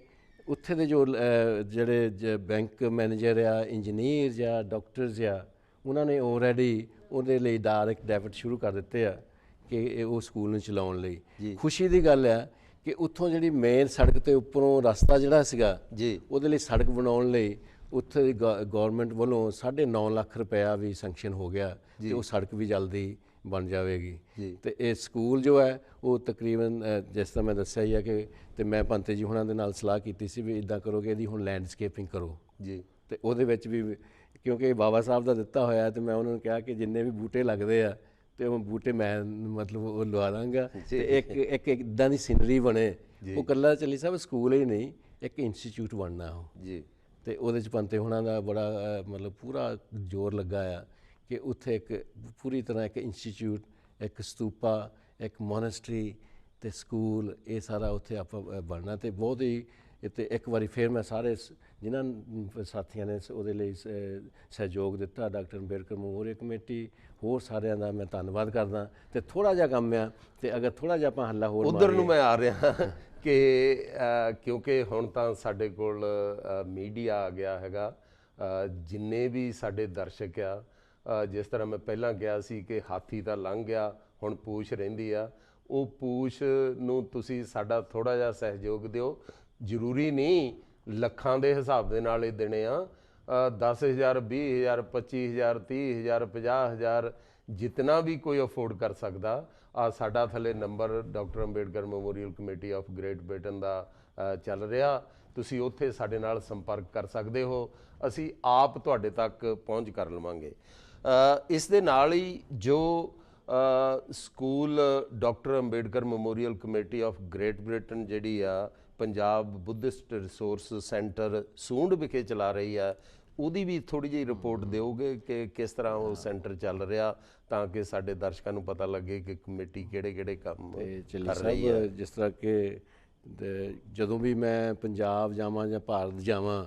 ਉੱਥੇ ਦੇ ਜੋ ਜਿਹੜੇ ਬੈਂਕ ਮੈਨੇਜਰ ਆ, ਇੰਜੀਨੀਅਰਸ ਆ, ਡਾਕਟਰਸ ਆ, ਉਹਨਾਂ ਨੇ ਆਲਰੇਡੀ ਉਹਦੇ ਲਈ ਡਾਇਰੈਕਟ ਡੈਬਿਟ ਸ਼ੁਰੂ ਕਰ ਦਿੱਤੇ ਆ ਕਿ ਉਹ ਸਕੂਲ ਨੂੰ ਚਲਾਉਣ ਲਈ। ਖੁਸ਼ੀ ਦੀ ਗੱਲ ਆ ਕਿ ਉੱਥੋਂ ਜਿਹੜੀ ਮੇਨ ਸੜਕ ਤੇ ਉੱਪਰੋਂ ਰਸਤਾ ਜਿਹੜਾ ਸੀਗਾ ਉਹਦੇ ਲਈ ਸੜਕ ਬਣਾਉਣ ਲਈ ਉੱਥੇ ਗੌਰਮੈਂਟ ਵੱਲੋਂ 9.5 ਲੱਖ ਰੁਪਇਆ ਵੀ ਸੈਂਕਸ਼ਨ ਹੋ ਗਿਆ ਤੇ ਉਹ ਸੜਕ ਵੀ ਜਲਦੀ ਬਣ ਜਾਵੇਗੀ। ਤੇ ਇਹ ਸਕੂਲ ਜੋ ਹੈ ਉਹ ਤਕਰੀਬਨ ਜਿਸ ਤਰ੍ਹਾਂ ਮੈਂ ਦੱਸਿਆ ਹੀ ਹੈ ਕਿ ਤੇ ਮੈਂ ਭੰਤੇ ਜੀ ਹੁਣਾਂ ਦੇ ਨਾਲ ਸਲਾਹ ਕੀਤੀ ਸੀ ਵੀ ਇੱਦਾਂ ਕਰੋਗੇ ਇਹਦੀ ਹੁਣ ਲੈਂਡਸਕੇਪਿੰਗ ਕਰੋ ਜੀ, ਤੇ ਉਹਦੇ ਵਿੱਚ ਵੀ ਕਿਉਂਕਿ ਬਾਬਾ ਸਾਹਿਬ ਦਾ ਦਿੱਤਾ ਹੋਇਆ ਤੇ ਮੈਂ ਉਹਨਾਂ ਨੂੰ ਕਿਹਾ ਕਿ ਜਿੰਨੇ ਵੀ ਬੂਟੇ ਲੱਗਦੇ ਆ ਤੇ ਉਹ ਬੂਟੇ ਮੈਂ ਮਤਲਬ ਉਹ ਲਵਾ ਦਾਂਗਾ ਤੇ ਇੱਕ ਇੱਦਾਂ ਦੀ ਸੀਨਰੀ ਬਣੇ। ਉਹ ਇਕੱਲਾ ਚੱਲੀ ਸਾਹਿਬ ਸਕੂਲ ਹੀ ਨਹੀਂ, ਇੱਕ ਇੰਸਟੀਚਿਊਟ ਬਣਨਾ ਉਹ ਜੀ, ਤੇ ਉਹਦੇ 'ਚ ਭੰਤੇ ਹੁਣਾਂ ਦਾ ਬੜਾ ਮਤਲਬ ਪੂਰਾ ਜ਼ੋਰ ਲੱਗਾ ਆ ਕਿ ਉੱਥੇ ਇੱਕ ਪੂਰੀ ਤਰ੍ਹਾਂ ਇੱਕ ਇੰਸਟੀਚਿਊਟ, ਇੱਕ ਸਤੂਪਾ, ਇੱਕ ਮੋਨੈਸਟਰੀ ਤੇ ਸਕੂਲ, ਇਹ ਸਾਰਾ ਉੱਥੇ ਆਪਾਂ ਬਣਨਾ। ਤੇ ਬਹੁਤ ਹੀ ਤੇ ਇੱਕ ਵਾਰੀ ਫਿਰ ਮੈਂ ਸਾਰੇ ਜਿਨ੍ਹਾਂ ਸਾਥੀਆਂ ਨੇ ਉਹਦੇ ਲਈ ਸਹਿਯੋਗ ਦਿੱਤਾ, ਡਾਕਟਰ ਅੰਬੇਡਕਰ ਮੈਮੋਰੀਅਲ ਕਮੇਟੀ, ਹੋਰ ਸਾਰਿਆਂ ਦਾ ਮੈਂ ਧੰਨਵਾਦ ਕਰਦਾ। ਤੇ ਥੋੜ੍ਹਾ ਜਿਹਾ ਕੰਮ ਆ ਤੇ ਅਗਰ ਥੋੜ੍ਹਾ ਜਿਹਾ ਆਪਾਂ ਹੱਲਾ ਹੋਰ ਉਧਰ ਨੂੰ ਮੈਂ ਆ ਰਿਹਾ ਕਿ ਕਿਉਂਕਿ ਹੁਣ ਤਾਂ ਸਾਡੇ ਕੋਲ ਮੀਡੀਆ ਆ ਗਿਆ ਹੈਗਾ, ਜਿੰਨੇ ਵੀ ਸਾਡੇ ਦਰਸ਼ਕ ਆ, ਜਿਸ ਤਰ੍ਹਾਂ ਮੈਂ ਪਹਿਲਾਂ ਕਿਹਾ ਸੀ ਕਿ ਹਾਥੀ ਤਾਂ ਲੰਘ ਗਿਆ ਹੁਣ ਪੂਛ ਰਹਿੰਦੀ ਆ, ਉਹ ਪੂਛ ਨੂੰ ਤੁਸੀਂ ਸਾਡਾ ਥੋੜ੍ਹਾ ਜਿਹਾ ਸਹਿਯੋਗ ਦਿਓ। ਜ਼ਰੂਰੀ ਨਹੀਂ ਲੱਖਾਂ ਦੇ ਹਿਸਾਬ ਦੇ ਨਾਲ ਇਹ ਦੇਣੇ ਆ, 10,000 20,000 25,000 30,000 50,000 ਜਿਤਨਾ ਵੀ ਕੋਈ ਅਫੋਰਡ ਕਰ ਸਕਦਾ। ਆ ਸਾਡਾ ਥੱਲੇ number doctor Ambedkar memorial committee of great Britain ਦਾ ਚੱਲ ਰਿਹਾ, ਤੁਸੀਂ ਉੱਥੇ ਸਾਡੇ ਨਾਲ ਸੰਪਰਕ ਕਰ ਸਕਦੇ ਹੋ, ਅਸੀਂ ਆਪ ਤੁਹਾਡੇ ਤੱਕ ਪਹੁੰਚ ਕਰ ਲਵਾਂਗੇ। ਇਸ ਦੇ ਨਾਲ ਹੀ ਜੋ school doctor Ambedkar memorial committee of great Britain ਜਿਹੜੀ ਆ ਪੰਜਾਬ ਬੁੱਧਿਸਟ ਰਿਸੋਰਸ ਸੈਂਟਰ ਸੂੰਢ ਵਿਖੇ ਚਲਾ ਰਹੀ ਆ, ਉਹਦੀ ਵੀ ਥੋੜ੍ਹੀ ਜਿਹੀ ਰਿਪੋਰਟ ਦਿਓਗੇ ਕਿ ਕਿਸ ਤਰ੍ਹਾਂ ਉਹ ਸੈਂਟਰ ਚੱਲ ਰਿਹਾ, ਤਾਂ ਕਿ ਸਾਡੇ ਦਰਸ਼ਕਾਂ ਨੂੰ ਪਤਾ ਲੱਗੇ ਕਿ ਕਮੇਟੀ ਕਿਹੜੇ ਕੰਮ ਕਰ ਰਹੀ ਹੈ। ਜਿਸ ਤਰ੍ਹਾਂ ਕਿ ਜਦੋਂ ਵੀ ਮੈਂ ਪੰਜਾਬ ਜਾਵਾਂ ਜਾਂ ਭਾਰਤ ਜਾਵਾਂ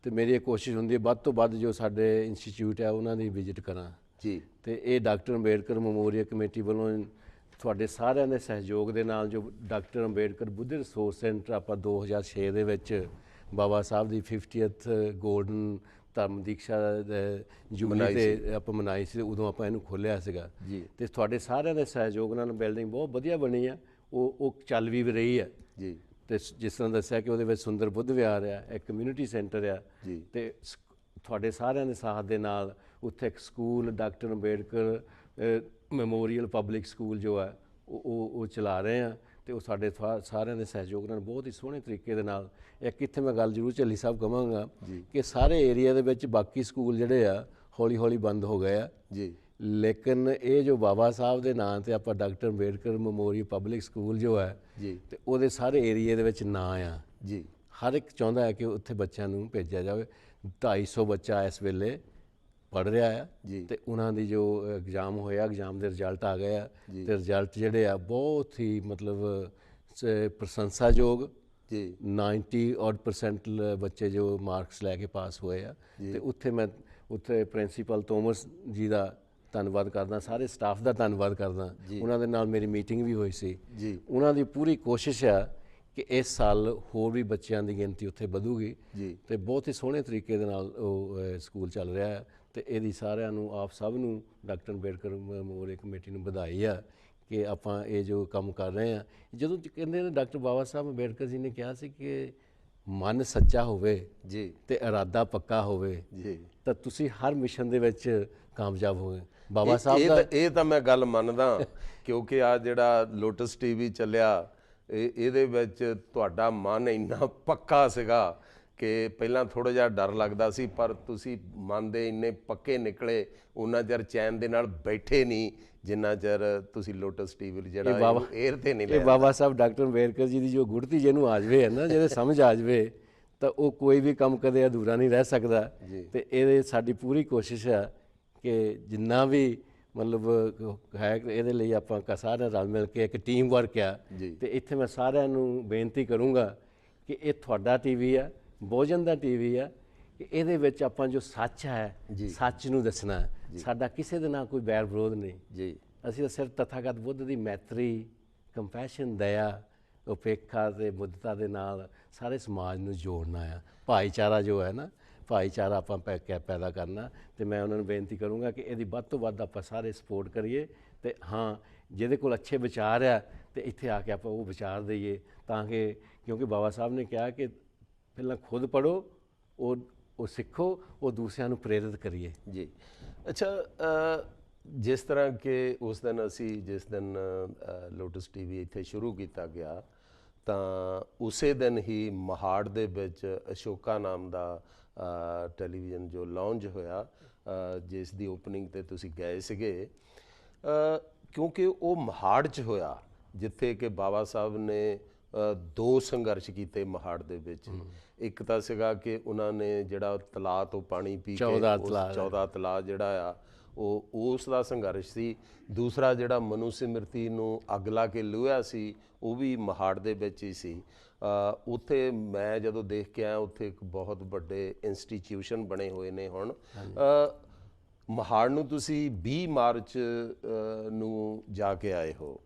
ਤੇ ਮੇਰੀ ਇਹ ਕੋਸ਼ਿਸ਼ ਹੁੰਦੀ ਹੈ ਵੱਧ ਤੋਂ ਵੱਧ ਜੋ ਸਾਡੇ ਇੰਸਟੀਚਿਊਟ ਹੈ ਉਹਨਾਂ ਦੀ ਵਿਜ਼ਿਟ ਕਰਾਂ ਜੀ। ਤੇ ਇਹ ਡਾਕਟਰ ਅੰਬੇਡਕਰ ਮੈਮੋਰੀਅਲ ਕਮੇਟੀ ਵੱਲੋਂ ਤੁਹਾਡੇ ਸਾਰਿਆਂ ਦੇ ਸਹਿਯੋਗ ਦੇ ਨਾਲ ਜੋ ਡਾਕਟਰ ਅੰਬੇਡਕਰ ਬੁੱਧ ਰਿਸੋਰਸ ਸੈਂਟਰ ਆਪਾਂ 2006 ਦੇ ਵਿੱਚ ਬਾਬਾ ਸਾਹਿਬ ਦੀ 50th ਗੋਲਡਨ ਧਰਮ ਦੀਕਸ਼ਾ ਜੁਬਲੀ ਤੇ ਆਪਾਂ ਮਨਾਈ ਸੀ, ਉਦੋਂ ਆਪਾਂ ਇਹਨੂੰ ਖੋਲ੍ਹਿਆ ਸੀਗਾ ਜੀ। ਤੇ ਤੁਹਾਡੇ ਸਾਰਿਆਂ ਦੇ ਸਹਿਯੋਗ ਨਾਲ ਬਿਲਡਿੰਗ ਬਹੁਤ ਵਧੀਆ ਬਣੀ ਆ, ਉਹ ਚੱਲ ਵੀ ਰਹੀ ਆ ਜੀ। ਤੇ ਜਿਸ ਤਰ੍ਹਾਂ ਦੱਸਿਆ ਕਿ ਉਹਦੇ ਵਿੱਚ ਸੁੰਦਰ ਬੁੱਧ ਵਿਹਾਰ ਆ, ਇੱਕ ਕਮਿਊਨਿਟੀ ਸੈਂਟਰ ਆ ਜੀ, ਤੇ ਤੁਹਾਡੇ ਸਾਰਿਆਂ ਦੇ ਸਾਥ ਦੇ ਨਾਲ ਉੱਥੇ ਇੱਕ school doctor Ambedkar memorial public school ਜੋ ਹੈ ਉਹ ਚਲਾ ਰਹੇ ਆ, ਤੇ ਉਹ ਸਾਡੇ ਸਾਰਿਆਂ ਦੇ ਸਹਿਯੋਗ ਨਾਲ ਬਹੁਤ ਹੀ ਸੋਹਣੇ ਤਰੀਕੇ ਦੇ ਨਾਲ। ਇੱਕ ਇੱਥੇ ਮੈਂ ਗੱਲ ਜ਼ਰੂਰ ਝੱਲੀ ਸਾਹਿਬ ਕਹਾਂਗਾ ਕਿ ਸਾਰੇ ਏਰੀਆ ਦੇ ਵਿੱਚ ਬਾਕੀ ਸਕੂਲ ਜਿਹੜੇ ਆ ਹੌਲੀ ਹੌਲੀ ਬੰਦ ਹੋ ਗਏ ਆ ਜੀ, ਲੇਕਿਨ ਇਹ ਜੋ ਬਾਬਾ ਸਾਹਿਬ ਦੇ ਨਾਂ ਤੇ ਆਪਾਂ doctor Ambedkar memorial public school ਜੋ ਹੈ ਜੀ, ਤੇ ਉਹਦੇ ਸਾਰੇ ਏਰੀਏ ਦੇ ਵਿੱਚ ਨਾਂ ਆ ਜੀ। ਹਰ ਇੱਕ ਚਾਹੁੰਦਾ ਹੈ ਕਿ ਉੱਥੇ ਬੱਚਿਆਂ ਨੂੰ ਭੇਜਿਆ ਜਾਵੇ। 250 ਬੱਚਾ ਇਸ ਵੇਲੇ ਪੜ੍ਹ ਰਿਹਾ ਆ ਜੀ, ਤੇ ਉਹਨਾਂ ਦੀ ਜੋ ਐਗਜ਼ਾਮ ਹੋਇਆ, ਐਗਜ਼ਾਮ ਦੇ ਰਿਜ਼ਲਟ ਆ ਗਏ ਆ ਤੇ ਰਿਜ਼ਲਟ ਜਿਹੜੇ ਆ ਬਹੁਤ ਹੀ ਮਤਲਬ ਪ੍ਰਸ਼ੰਸਾਯੋਗ ਜੀ 90 odd percent ਬੱਚੇ ਜੋ ਮਾਰਕਸ ਲੈ ਕੇ ਪਾਸ ਹੋਏ ਆ ਤੇ ਉੱਥੇ ਮੈਂ ਉੱਥੇ ਪ੍ਰਿੰਸੀਪਲ ਤੋਮਸ ਜੀ ਦਾ ਧੰਨਵਾਦ ਕਰਦਾ, ਸਾਰੇ ਸਟਾਫ ਦਾ ਧੰਨਵਾਦ ਕਰਦਾ। ਉਹਨਾਂ ਦੇ ਨਾਲ ਮੇਰੀ ਮੀਟਿੰਗ ਵੀ ਹੋਈ ਸੀ ਜੀ। ਉਹਨਾਂ ਦੀ ਪੂਰੀ ਕੋਸ਼ਿਸ਼ ਆ ਕਿ ਇਸ ਸਾਲ ਹੋਰ ਵੀ ਬੱਚਿਆਂ ਦੀ ਗਿਣਤੀ ਉੱਥੇ ਵਧੂਗੀ ਜੀ। ਤੇ ਬਹੁਤ ਹੀ ਸੋਹਣੇ ਤਰੀਕੇ ਦੇ ਨਾਲ ਉਹ ਸਕੂਲ ਚੱਲ ਰਿਹਾ ਹੈ ਤੇ ਇਹਦੀ ਸਾਰਿਆਂ ਨੂੰ ਆਪ ਸਭ ਨੂੰ ਡਾਕਟਰ ਅੰਬੇਡਕਰ ਮੈਮੋਰੀਅਲ ਕਮੇਟੀ ਨੂੰ ਵਧਾਈ ਆ ਕਿ ਆਪਾਂ ਇਹ ਜੋ ਕੰਮ ਕਰ ਰਹੇ ਆ। ਜਦੋਂ ਕਹਿੰਦੇ ਨੇ ਡਾਕਟਰ ਬਾਬਾ ਸਾਹਿਬ ਅੰਬੇਡਕਰ ਜੀ ਨੇ ਕਿਹਾ ਸੀ ਕਿ ਮਨ ਸੱਚਾ ਹੋਵੇ ਜੀ ਤੇ ਇਰਾਦਾ ਪੱਕਾ ਹੋਵੇ ਜੀ। ਤਾਂ ਤੁਸੀਂ ਹਰ ਮਿਸ਼ਨ ਦੇ ਵਿੱਚ ਕਾਮਯਾਬ ਹੋਗੇ। ਬਾਬਾ ਸਾਹਿਬ ਦਾ ਇਹ ਤਾਂ ਮੈਂ ਗੱਲ ਮੰਨਦਾ ਕਿਉਂਕਿ ਆ ਜਿਹੜਾ ਲੋਟਸ ਟੀਵੀ ਚੱਲਿਆ ਇਹਦੇ ਵਿੱਚ ਤੁਹਾਡਾ ਮਨ ਇੰਨਾ ਪੱਕਾ ਸੀਗਾ ਕਿ ਪਹਿਲਾਂ ਥੋੜਾ ਜਿਹਾ ਡਰ ਲੱਗਦਾ ਸੀ, ਪਰ ਤੁਸੀਂ ਮਨ ਦੇ ਇੰਨੇ ਪੱਕੇ ਨਿਕਲੇ, ਉਹਨਾਂ ਚਿਰ ਚੈਨ ਦੇ ਨਾਲ ਬੈਠੇ ਨਹੀਂ ਜਿੰਨਾ ਚਿਰ ਤੁਸੀਂ ਲੋਟਸ ਟੀਵੀ ਜਿਹੜਾ 에ਅਰ ਤੇ ਨਹੀਂ ਇਹ ਲਿਆ। ਬਾਬਾ ਸਾਹਿਬ ਡਾਕਟਰ ਅੰਬੇਡਕਰ ਜੀ ਦੀ ਜੋ ਗੁੜਤੀ ਜਿਹਨੂੰ ਆ ਜਾਵੇ ਹੈ ਨਾ, ਜਿਹਦੇ ਸਮਝ ਆ ਜਾਵੇ ਤਾਂ ਉਹ ਕੋਈ ਵੀ ਕੰਮ ਕਦੇ ਅਧੂਰਾ ਨਹੀਂ ਰਹਿ ਸਕਦਾ। ਤੇ ਇਹਦੇ ਸਾਡੀ ਪੂਰੀ ਕੋਸ਼ਿਸ਼ ਹੈ ਕਿ ਜਿੰਨਾ ਵੀ ਮਤਲਬ ਹੈ ਇਹਦੇ ਲਈ ਆਪਾਂ ਸਾਰਿਆਂ ਰਲ ਮਿਲ ਕੇ ਇੱਕ ਟੀਮ ਵਰਕ ਆ। ਤੇ ਇੱਥੇ ਮੈਂ ਸਾਰਿਆਂ ਨੂੰ ਬੇਨਤੀ ਕਰੂੰਗਾ ਕਿ ਇਹ ਤੁਹਾਡਾ ਟੀਵੀ ਆ, ਬਹੁਜਨ ਦਾ ਟੀਵੀ ਆ, ਕਿ ਇਹਦੇ ਵਿੱਚ ਆਪਾਂ ਜੋ ਸੱਚ ਹੈ ਸੱਚ ਨੂੰ ਦੱਸਣਾ ਹੈ। ਸਾਡਾ ਕਿਸੇ ਦੇ ਨਾਲ ਕੋਈ ਬੈਰ ਵਿਰੋਧ ਨਹੀਂ ਜੀ। ਅਸੀਂ ਤਾਂ ਸਿਰਫ ਤਥਾਗਤ ਬੁੱਧ ਦੀ ਮੈਤਰੀ, ਕੰਪੈਸ਼ਨ, ਦਇਆ, ਉਪੇਖਾ ਤੇ ਮੁੱਦਤਾ ਦੇ ਨਾਲ ਸਾਰੇ ਸਮਾਜ ਨੂੰ ਜੋੜਨਾ ਆ। ਭਾਈਚਾਰਾ ਜੋ ਹੈ ਨਾ, ਭਾਈਚਾਰਾ ਆਪਾਂ ਪੈਦਾ ਕਰਨਾ। ਤੇ ਮੈਂ ਉਹਨਾਂ ਨੂੰ ਬੇਨਤੀ ਕਰੂੰਗਾ ਕਿ ਇਹਦੀ ਵੱਧ ਤੋਂ ਵੱਧ ਆਪਾਂ ਸਾਰੇ ਸਪੋਰਟ ਕਰੀਏ। ਤੇ ਹਾਂ, ਜਿਹਦੇ ਕੋਲ ਅੱਛੇ ਵਿਚਾਰ ਆ ਤੇ ਇੱਥੇ ਆ ਕੇ ਆਪਾਂ ਉਹ ਵਿਚਾਰ ਦਈਏ, ਤਾਂ ਕਿ ਕਿਉਂਕਿ ਬਾਬਾ ਸਾਹਿਬ ਨੇ ਕਿਹਾ ਕਿ ਪਹਿਲਾਂ ਖੁਦ ਪੜ੍ਹੋ, ਉਹ ਸਿੱਖੋ, ਉਹ ਦੂਸਰਿਆਂ ਨੂੰ ਪ੍ਰੇਰਿਤ ਕਰੀਏ ਜੀ। ਅੱਛਾ, ਜਿਸ ਤਰ੍ਹਾਂ ਕਿ ਉਸ ਦਿਨ ਅਸੀਂ ਜਿਸ ਦਿਨ ਲੋਟਸ ਟੀਵੀ ਇੱਥੇ ਸ਼ੁਰੂ ਕੀਤਾ ਗਿਆ ਤਾਂ ਉਸੇ ਦਿਨ ਹੀ ਮਹਾੜ ਦੇ ਵਿੱਚ ਅਸ਼ੋਕਾ ਨਾਮ ਦਾ ਟੈਲੀਵਿਜ਼ਨ ਜੋ ਲਾਂਚ ਹੋਇਆ, ਜਿਸ ਦੀ ਓਪਨਿੰਗ ਤੇ ਤੁਸੀਂ ਗਏ ਸੀਗੇ, ਕਿਉਂਕਿ ਉਹ ਮਹਾੜ 'ਚ ਹੋਇਆ ਜਿੱਥੇ ਕਿ ਬਾਬਾ ਸਾਹਿਬ ਨੇ ਦੋ ਸੰਘਰਸ਼ ਕੀਤੇ ਮਹਾੜ ਦੇ ਵਿੱਚ। ਇੱਕ ਤਾਂ ਸੀਗਾ ਕਿ ਉਹਨਾਂ ਨੇ ਜਿਹੜਾ ਤਲਾਅ ਤੋਂ ਪਾਣੀ ਪੀ ਕੇ 14 ਤਲਾਅ ਜਿਹੜਾ ਆ ਉਹ ਉਸ ਦਾ ਸੰਘਰਸ਼ ਸੀ। ਦੂਸਰਾ ਜਿਹੜਾ ਮਨੂ ਸਿਮਰਤੀ ਨੂੰ ਅੱਗ ਲਾ ਕੇ ਲੁਹਿਆ ਸੀ, ਉਹ ਵੀ ਮਹਾੜ ਦੇ ਵਿੱਚ ਹੀ ਸੀ। ਉੱਥੇ ਮੈਂ ਜਦੋਂ ਦੇਖ ਕੇ ਆਇਆ, ਉੱਥੇ ਇੱਕ ਬਹੁਤ ਵੱਡੇ ਇੰਸਟੀਚਿਊਸ਼ਨ ਬਣੇ ਹੋਏ ਨੇ ਹੁਣ। ਮਹਾੜ ਨੂੰ ਤੁਸੀਂ 20 ਮਾਰਚ ਨੂੰ ਜਾ ਕੇ ਆਏ ਹੋ,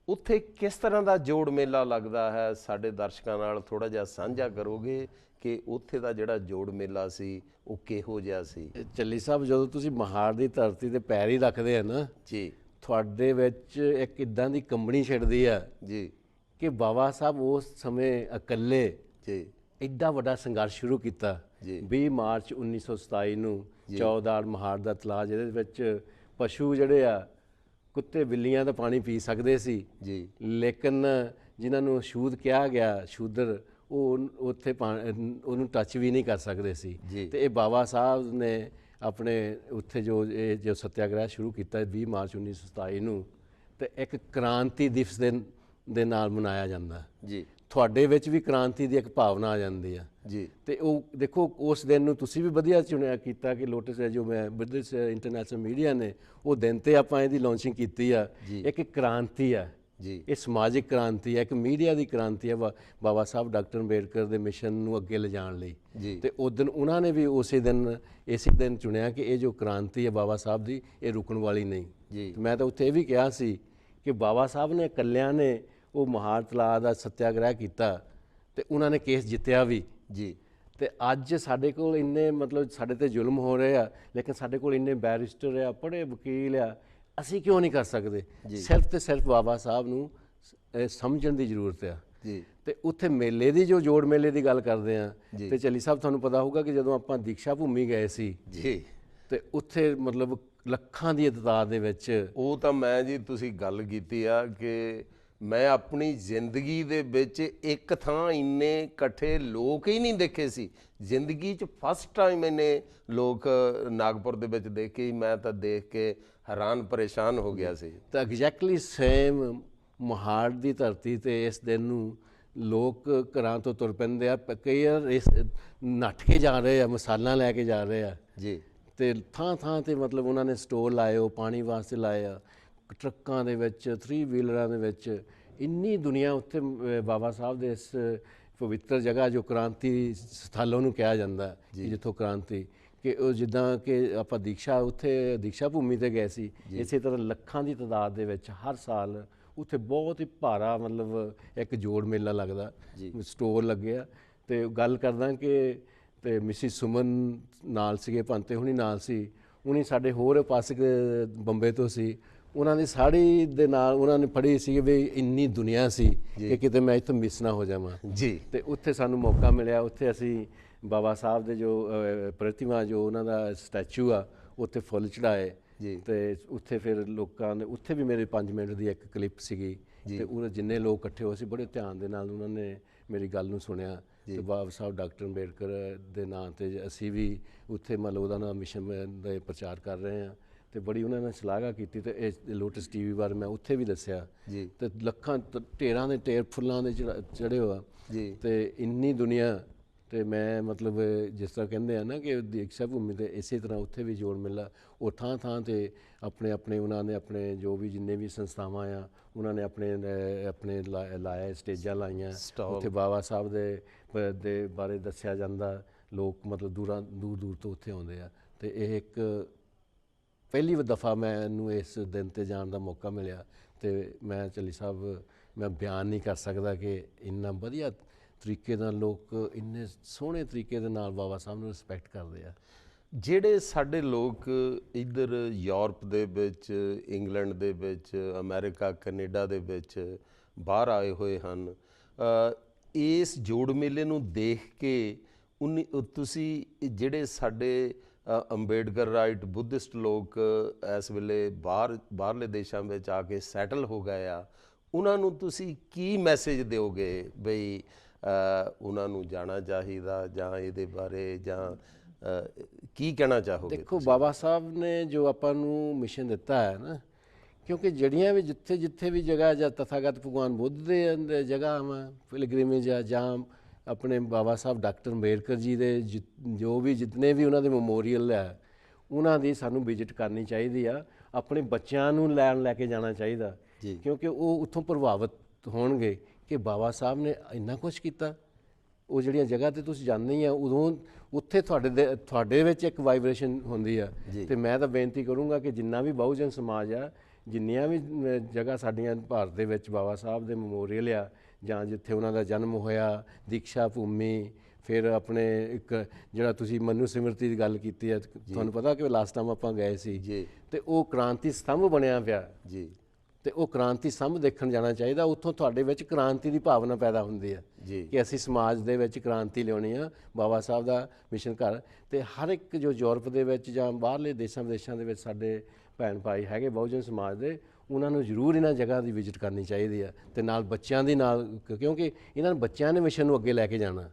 ਉੱਥੇ ਕਿਸ ਤਰ੍ਹਾਂ ਦਾ ਜੋੜ ਮੇਲਾ ਲੱਗਦਾ ਹੈ? ਸਾਡੇ ਦਰਸ਼ਕਾਂ ਨਾਲ ਥੋੜਾ ਜਿਹਾ ਸਾਂਝਾ ਕਰੋਗੇ ਕਿ ਉੱਥੇ ਦਾ ਜਿਹੜਾ ਜੋੜ ਮੇਲਾ ਸੀ ਉਹ ਕਿਹੋ ਜਿਹਾ ਸੀ? ਚੱਲੀ ਸਾਹਿਬ, ਜਦੋਂ ਤੁਸੀਂ ਮਹਾੜ ਦੀ ਧਰਤੀ ਤੇ ਪੈਰ ਹੀ ਰੱਖਦੇ ਆ ਨਾ ਜੀ, ਤੁਹਾਡੇ ਵਿੱਚ ਇੱਕ ਇੱਦਾਂ ਦੀ ਕੰਬਣੀ ਛਿੜਦੀ ਆ ਜੀ ਕਿ ਬਾਬਾ ਸਾਹਿਬ ਉਸ ਸਮੇਂ ਇਕੱਲੇ ਜੀ ਐਡਾ ਵੱਡਾ ਸੰਘਰਸ਼ ਸ਼ੁਰੂ ਕੀਤਾ। 20 ਮਾਰਚ 1927 ਨੂੰ 14 ਮਹਾੜ ਦਾ ਤਲਾਅ, ਜਿਹਦੇ ਵਿੱਚ ਪਸ਼ੂ ਜਿਹੜੇ ਆ, ਕੁੱਤੇ ਬਿੱਲੀਆਂ ਦਾ ਪਾਣੀ ਪੀ ਸਕਦੇ ਸੀ ਜੀ, ਲੇਕਿਨ ਜਿਨ੍ਹਾਂ ਨੂੰ ਛੂਤ ਕਿਹਾ ਗਿਆ, ਸ਼ੂਦਰ, ਉਹ ਉੱਥੇ ਉਹਨੂੰ ਟੱਚ ਵੀ ਨਹੀਂ ਕਰ ਸਕਦੇ ਸੀ। ਤੇ ਇਹ ਬਾਬਾ ਸਾਹਿਬ ਨੇ ਆਪਣੇ ਉੱਥੇ ਜੋ ਸੱਤਿਆਗ੍ਰਹਿ ਸ਼ੁਰੂ ਕੀਤਾ 20 ਮਾਰਚ 1927 ਨੂੰ, ਤੇ ਇੱਕ ਕ੍ਰਾਂਤੀ ਦਿਵਸ ਦੇ ਨਾਲ ਮਨਾਇਆ ਜਾਂਦਾ ਜੀ। ਤੁਹਾਡੇ ਵਿੱਚ ਵੀ ਕ੍ਰਾਂਤੀ ਦੀ ਇੱਕ ਭਾਵਨਾ ਆ ਜਾਂਦੀ ਆ ਜੀ। ਤੇ ਉਹ ਦੇਖੋ, ਉਸ ਦਿਨ ਨੂੰ ਤੁਸੀਂ ਵੀ ਵਧੀਆ ਚੁਣਿਆ ਕੀਤਾ ਕਿ ਲੋਟਸ ਹੈ ਜੋ ਮੈਂ ਬ੍ਰਿਟਿਸ਼ ਇੰਟਰਨੈਸ਼ਨਲ ਮੀਡੀਆ ਨੇ ਉਹ ਦਿਨ ਤੇ ਆਪਾਂ ਇਹਦੀ ਲਾਂਚਿੰਗ ਕੀਤੀ ਆ। ਇੱਕ ਕ੍ਰਾਂਤੀ ਆ ਜੀ, ਇਹ ਸਮਾਜਿਕ ਕ੍ਰਾਂਤੀ ਹੈ, ਇੱਕ ਮੀਡੀਆ ਦੀ ਕ੍ਰਾਂਤੀ ਹੈ ਬਾਬਾ ਸਾਹਿਬ ਡਾਕਟਰ ਅੰਬੇਡਕਰ ਦੇ ਮਿਸ਼ਨ ਨੂੰ ਅੱਗੇ ਲਿਜਾਣ ਲਈ। ਤੇ ਉਸ ਦਿਨ ਉਹਨਾਂ ਨੇ ਵੀ ਇਸੇ ਦਿਨ ਚੁਣਿਆ ਕਿ ਇਹ ਜੋ ਕ੍ਰਾਂਤੀ ਹੈ ਬਾਬਾ ਸਾਹਿਬ ਦੀ, ਇਹ ਰੁਕਣ ਵਾਲੀ ਨਹੀਂ। ਮੈਂ ਤਾਂ ਉੱਥੇ ਇਹ ਵੀ ਕਿਹਾ ਸੀ ਕਿ ਬਾਬਾ ਸਾਹਿਬ ਨੇ ਇਕੱਲਿਆਂ ਨੇ ਉਹ ਮਹਾੜ ਤਲਾਅ ਦਾ ਸੱਤਿਆਗ੍ਰਹਿ ਕੀਤਾ ਤੇ ਉਹਨਾਂ ਨੇ ਕੇਸ ਜਿੱਤਿਆ ਵੀ ਜੀ। ਤੇ ਅੱਜ ਸਾਡੇ ਕੋਲ ਇੰਨੇ ਮਤਲਬ ਸਾਡੇ ਤੇ ਜ਼ੁਲਮ ਹੋ ਰਹੇ ਆ, ਲੇਕਿਨ ਸਾਡੇ ਕੋਲ ਇੰਨੇ ਬੈਰਿਸਟਰ ਆ, ਪੜ੍ਹੇ ਵਕੀਲ ਆ, ਅਸੀਂ ਕਿਉਂ ਨਹੀਂ ਕਰ ਸਕਦੇ? ਸਿਰਫ ਤੇ ਸਿਰਫ ਬਾਬਾ ਸਾਹਿਬ ਨੂੰ ਸਮਝਣ ਦੀ ਜ਼ਰੂਰਤ ਆ ਜੀ। ਤੇ ਉੱਥੇ ਮੇਲੇ ਦੀ ਜੋ ਜੋੜ ਮੇਲੇ ਦੀ ਗੱਲ ਕਰਦੇ ਆ, ਤੇ ਚੱਲੀ ਸਾਹਿਬ ਤੁਹਾਨੂੰ ਪਤਾ ਹੋਊਗਾ ਕਿ ਜਦੋਂ ਆਪਾਂ ਦੀਕਸ਼ਾ ਭੂਮੀ ਗਏ ਸੀ ਜੀ, ਤੇ ਉੱਥੇ ਮਤਲਬ ਲੱਖਾਂ ਦੀ ਤਾਦਾਦ ਦੇ ਵਿੱਚ, ਉਹ ਤਾਂ ਮੈਂ ਜੀ ਤੁਸੀਂ ਗੱਲ ਕੀਤੀ ਆ ਕਿ ਮੈਂ ਆਪਣੀ ਜ਼ਿੰਦਗੀ ਦੇ ਵਿੱਚ ਇੱਕ ਥਾਂ ਇੰਨੇ ਇਕੱਠੇ ਲੋਕ ਹੀ ਨਹੀਂ ਦੇਖੇ ਸੀ। ਜ਼ਿੰਦਗੀ 'ਚ ਫਸਟ ਟਾਈਮ ਇੰਨੇ ਲੋਕ ਨਾਗਪੁਰ ਦੇ ਵਿੱਚ ਦੇਖੇ, ਮੈਂ ਤਾਂ ਦੇਖ ਕੇ ਹੈਰਾਨ ਪਰੇਸ਼ਾਨ ਹੋ ਗਿਆ ਸੀ। ਤਾਂ ਐਗਜ਼ੈਕਟਲੀ ਸੇਮ ਮਹਾੜ ਦੀ ਧਰਤੀ ਤੇ ਇਸ ਦਿਨ ਨੂੰ ਲੋਕ ਘਰਾਂ ਤੋਂ ਤੁਰ ਪੈਂਦੇ ਆ, ਕਈ ਵਾਰ ਇਸ ਨੱਠ ਕੇ ਜਾ ਰਹੇ ਆ, ਮਸਾਲਾ ਲੈ ਕੇ ਜਾ ਰਹੇ ਆ ਜੀ। ਤੇ ਥਾਂ ਥਾਂ ਤੇ ਮਤਲਬ ਉਹਨਾਂ ਨੇ ਸਟੋਰ ਲਾਏ, ਉਹ ਪਾਣੀ ਵਾਸਤੇ ਲਾਏ ਆ, ਟਰੱਕਾਂ ਦੇ ਵਿੱਚ, 3 ਵੀਲਰਾਂ ਦੇ ਵਿੱਚ, ਇੰਨੀ ਦੁਨੀਆ ਉੱਥੇ ਬਾਬਾ ਸਾਹਿਬ ਦੇ ਇਸ ਪਵਿੱਤਰ ਜਗ੍ਹਾ ਜੋ ਕ੍ਰਾਂਤੀ ਸਥਲ ਉਹਨੂੰ ਕਿਹਾ ਜਾਂਦਾ ਕਿ ਜਿੱਥੋਂ ਕ੍ਰਾਂਤੀ, ਕਿ ਉਹ ਜਿੱਦਾਂ ਕਿ ਆਪਾਂ ਦੀਕਸ਼ਾ ਉੱਥੇ ਦੀਕਸ਼ਾ ਭੂਮੀ ਤੇ ਗਏ ਸੀ, ਇਸੇ ਤਰ੍ਹਾਂ ਲੱਖਾਂ ਦੀ ਤਾਦਾਦ ਦੇ ਵਿੱਚ ਹਰ ਸਾਲ ਉੱਥੇ ਬਹੁਤ ਹੀ ਭਾਰਾ ਮਤਲਬ ਇੱਕ ਜੋੜ ਮੇਲਾ ਲੱਗਦਾ, ਸਟੋਰ ਲੱਗਿਆ। ਤੇ ਗੱਲ ਕਰਦਾ ਕਿ ਤੇ ਮਿਸਿਸ ਸੁਮਨ ਨਾਲ ਸੀਗੇ, ਭੰਤੇ ਹੁਣੀ ਨਾਲ ਸੀ, ਉਹਨੇ ਸਾਡੇ ਹੋਰ ਪਾਸਿਕ ਬੰਬੇ ਤੋਂ ਸੀ, ਉਹਨਾਂ ਦੀ ਸਾੜੀ ਦੇ ਨਾਲ ਉਹਨਾਂ ਨੇ ਫੜੀ ਸੀ ਵੀ ਇੰਨੀ ਦੁਨੀਆ ਸੀ ਕਿ ਕਿਤੇ ਮੈਂ ਇੱਥੋਂ ਮਿਸ ਨਾ ਹੋ ਜਾਵਾਂ ਜੀ। ਤੇ ਉੱਥੇ ਸਾਨੂੰ ਮੌਕਾ ਮਿਲਿਆ, ਉੱਥੇ ਅਸੀਂ ਬਾਬਾ ਸਾਹਿਬ ਦੇ ਜੋ ਪ੍ਰਤਿਮਾ ਜੋ ਉਹਨਾਂ ਦਾ ਸਟੈਚੂ ਆ ਉੱਥੇ ਫੁੱਲ ਚੜਾਏ ਤੇ ਉੱਥੇ ਫਿਰ ਲੋਕਾਂ ਨੇ ਉੱਥੇ ਵੀ ਮੇਰੇ 5 ਮਿੰਟ ਦੀ ਇੱਕ ਕਲਿੱਪ ਸੀਗੀ ਤੇ ਉਹ ਜਿੰਨੇ ਲੋਕ ਇਕੱਠੇ ਹੋਏ ਸੀ ਬੜੇ ਧਿਆਨ ਦੇ ਨਾਲ ਉਹਨਾਂ ਨੇ ਮੇਰੀ ਗੱਲ ਨੂੰ ਸੁਣਿਆ ਤੇ ਬਾਬਾ ਸਾਹਿਬ ਡਾਕਟਰ ਅੰਬੇਡਕਰ ਦੇ ਨਾਂ ਤੇ ਅਸੀਂ ਵੀ ਉੱਥੇ ਮਤਲਬ ਉਹਦਾ ਨਾਮ ਮਿਸ਼ਨ ਦਾ ਪ੍ਰਚਾਰ ਕਰ ਰਹੇ ਹਾਂ ਤੇ ਬੜੀ ਉਹਨਾਂ ਨੇ ਸ਼ਲਾਘਾ ਕੀਤੀ ਤੇ ਇਹ ਲੋਟਸ ਟੀਵੀ ਬਾਰੇ ਮੈਂ ਉੱਥੇ ਵੀ ਦੱਸਿਆ ਤੇ ਲੱਖਾਂ ਢੇਰਾਂ ਦੇ ਢੇਰ ਫੁੱਲਾਂ ਦੇ ਚੜੇ ਹੋਆ ਤੇ ਇੰਨੀ ਦੁਨੀਆ ਤੇ ਮੈਂ ਮਤਲਬ ਜਿਸ ਤਰ੍ਹਾਂ ਕਹਿੰਦੇ ਆ ਨਾ ਕਿ ਦੀਕਸ਼ਾ ਭੂਮੀ ਤੇ ਇਸੇ ਤਰ੍ਹਾਂ ਉੱਥੇ ਵੀ ਜੋੜ ਮੇਲਾ ਉਹ ਥਾਂ ਥਾਂ ਤੇ ਆਪਣੇ ਉਹਨਾਂ ਨੇ ਆਪਣੇ ਜੋ ਵੀ ਜਿੰਨੇ ਵੀ ਸੰਸਥਾਵਾਂ ਆ ਉਹਨਾਂ ਨੇ ਆਪਣੇ ਲਾਇਆ ਸਟੇਜਾਂ ਲਾਈਆਂ ਉੱਥੇ ਬਾਬਾ ਸਾਹਿਬ ਦੇ ਬਾਰੇ ਦੱਸਿਆ ਜਾਂਦਾ, ਲੋਕ ਮਤਲਬ ਦੂਰ ਦੂਰ ਤੋਂ ਉੱਥੇ ਆਉਂਦੇ ਆ ਤੇ ਇਹ ਇੱਕ ਪਹਿਲੀ ਦਫਾ ਮੈਨੂੰ ਇਸ ਦਿਨ ਤੇ ਜਾਣ ਦਾ ਮੌਕਾ ਮਿਲਿਆ ਤੇ ਮੈਂ ਚੱਲੀ ਸਾਹਿਬ ਮੈਂ ਬਿਆਨ ਨਹੀਂ ਕਰ ਸਕਦਾ ਕਿ ਇੰਨਾ ਵਧੀਆ ਤਰੀਕੇ ਨਾਲ ਲੋਕ ਇੰਨੇ ਸੋਹਣੇ ਤਰੀਕੇ ਦੇ ਨਾਲ ਬਾਬਾ ਸਾਹਿਬ ਨੂੰ ਰਿਸਪੈਕਟ ਕਰਦੇ ਆ। ਜਿਹੜੇ ਸਾਡੇ ਲੋਕ ਇੱਧਰ ਯੂਰਪ ਦੇ ਵਿੱਚ, ਇੰਗਲੈਂਡ ਦੇ ਵਿੱਚ, ਅਮਰੀਕਾ, ਕੈਨੇਡਾ ਦੇ ਵਿੱਚ ਬਾਹਰ ਆਏ ਹੋਏ ਹਨ, ਇਸ ਜੋੜ ਮੇਲੇ ਨੂੰ ਦੇਖ ਕੇ ਤੁਸੀਂ ਜਿਹੜੇ ਸਾਡੇ ਅੰਬੇਡਕਰ ਰਾਈਟ ਬੁੱਧਿਸਟ ਲੋਕ ਇਸ ਵੇਲੇ ਬਾਹਰਲੇ ਦੇਸ਼ਾਂ ਵਿੱਚ ਆ ਕੇ ਸੈਟਲ ਹੋ ਗਏ ਆ, ਉਹਨਾਂ ਨੂੰ ਤੁਸੀਂ ਕੀ ਮੈਸੇਜ ਦਿਓਗੇ ਬਈ ਉਹਨਾਂ ਨੂੰ ਜਾਣਾ ਚਾਹੀਦਾ ਜਾਂ ਇਹਦੇ ਬਾਰੇ ਜਾਂ ਕੀ ਕਹਿਣਾ ਚਾਹੋਗੇ? ਦੇਖੋ ਬਾਬਾ ਸਾਹਿਬ ਨੇ ਜੋ ਆਪਾਂ ਨੂੰ ਮਿਸ਼ਨ ਦਿੱਤਾ ਹੈ ਨਾ, ਕਿਉਂਕਿ ਜਿਹੜੀਆਂ ਵੀ ਜਿੱਥੇ ਵੀ ਜਗ੍ਹਾ ਜਾਂ ਤਥਾਗਤ ਭਗਵਾਨ ਬੁੱਧ ਦੇ ਜਗ੍ਹਾ ਵਾ ਪਿਲਗ੍ਰਿਮੇਜ ਆ ਜਾਂ ਆਪਣੇ ਬਾਬਾ ਸਾਹਿਬ ਡਾਕਟਰ ਅੰਬੇਡਕਰ ਜੀ ਦੇ ਜੋ ਵੀ ਜਿਤਨੇ ਵੀ ਉਹਨਾਂ ਦੇ ਮੈਮੋਰੀਅਲ ਹੈ ਉਹਨਾਂ ਦੀ ਸਾਨੂੰ ਵਿਜ਼ਿਟ ਕਰਨੀ ਚਾਹੀਦੀ ਆ, ਆਪਣੇ ਬੱਚਿਆਂ ਨੂੰ ਲੈ ਕੇ ਜਾਣਾ ਚਾਹੀਦਾ ਕਿਉਂਕਿ ਉਹ ਉੱਥੋਂ ਪ੍ਰਭਾਵਿਤ ਹੋਣਗੇ ਕਿ ਬਾਬਾ ਸਾਹਿਬ ਨੇ ਇੰਨਾ ਕੁਛ ਕੀਤਾ। ਉਹ ਜਿਹੜੀਆਂ ਜਗ੍ਹਾ ਤੇ ਤੁਸੀਂ ਜਾਂਦੇ ਹੀ ਆ ਉਦੋਂ ਉੱਥੇ ਤੁਹਾਡੇ ਵਿੱਚ ਇੱਕ ਵਾਈਬ੍ਰੇਸ਼ਨ ਹੁੰਦੀ ਆ ਤੇ ਮੈਂ ਤਾਂ ਬੇਨਤੀ ਕਰੂੰਗਾ ਕਿ ਜਿੰਨਾ ਵੀ ਬਹੁਜਨ ਸਮਾਜ ਆ, ਜਿੰਨੀਆਂ ਵੀ ਜਗ੍ਹਾ ਸਾਡੀਆਂ ਭਾਰਤ ਦੇ ਵਿੱਚ ਬਾਬਾ ਸਾਹਿਬ ਦੇ ਮੈਮੋਰੀਅਲ ਆ ਜਾਂ ਜਿੱਥੇ ਉਹਨਾਂ ਦਾ ਜਨਮ ਹੋਇਆ, ਦੀਕਸ਼ਾ ਭੂਮੀ, ਫਿਰ ਆਪਣੇ ਇੱਕ ਜਿਹੜਾ ਤੁਸੀਂ ਮਨੂ ਸਿਮਰਤੀ ਦੀ ਗੱਲ ਕੀਤੀ ਹੈ, ਤੁਹਾਨੂੰ ਪਤਾ ਕਿ ਲਾਸਟ ਟਾਈਮ ਆਪਾਂ ਗਏ ਸੀ ਤੇ ਉਹ ਕ੍ਰਾਂਤੀ ਸਤੰਭ ਬਣਿਆ ਪਿਆ ਤੇ ਉਹ ਕ੍ਰਾਂਤੀ ਸਤੰਭ ਦੇਖਣ ਜਾਣਾ ਚਾਹੀਦਾ। ਉੱਥੋਂ ਤੁਹਾਡੇ ਵਿੱਚ ਕ੍ਰਾਂਤੀ ਦੀ ਭਾਵਨਾ ਪੈਦਾ ਹੁੰਦੀ ਹੈ ਕਿ ਅਸੀਂ ਸਮਾਜ ਦੇ ਵਿੱਚ ਕ੍ਰਾਂਤੀ ਲਿਆਉਣੀ ਆ, ਬਾਬਾ ਸਾਹਿਬ ਦਾ ਮਿਸ਼ਨ ਘਰ। ਤੇ ਹਰ ਇੱਕ ਜੋ ਯੂਰਪ ਦੇ ਵਿੱਚ ਜਾਂ ਬਾਹਰਲੇ ਦੇਸ਼ਾਂ ਵਿਦੇਸ਼ਾਂ ਦੇ ਵਿੱਚ ਸਾਡੇ ਭੈਣ ਭਾਈ ਹੈਗੇ ਬਹੁਜਨ ਸਮਾਜ ਦੇ, ਉਹਨਾਂ ਨੂੰ ਜ਼ਰੂਰ ਇਹਨਾਂ ਜਗ੍ਹਾ ਦੀ ਵਿਜ਼ਿਟ ਕਰਨੀ ਚਾਹੀਦੀ ਆ ਤੇ ਨਾਲ ਬੱਚਿਆਂ ਦੀ ਨਾਲ, ਕਿਉਂਕਿ ਇਹਨਾਂ ਬੱਚਿਆਂ ਨੇ ਮਿਸ਼ਨ ਨੂੰ ਅੱਗੇ ਲੈ ਕੇ ਜਾਣਾ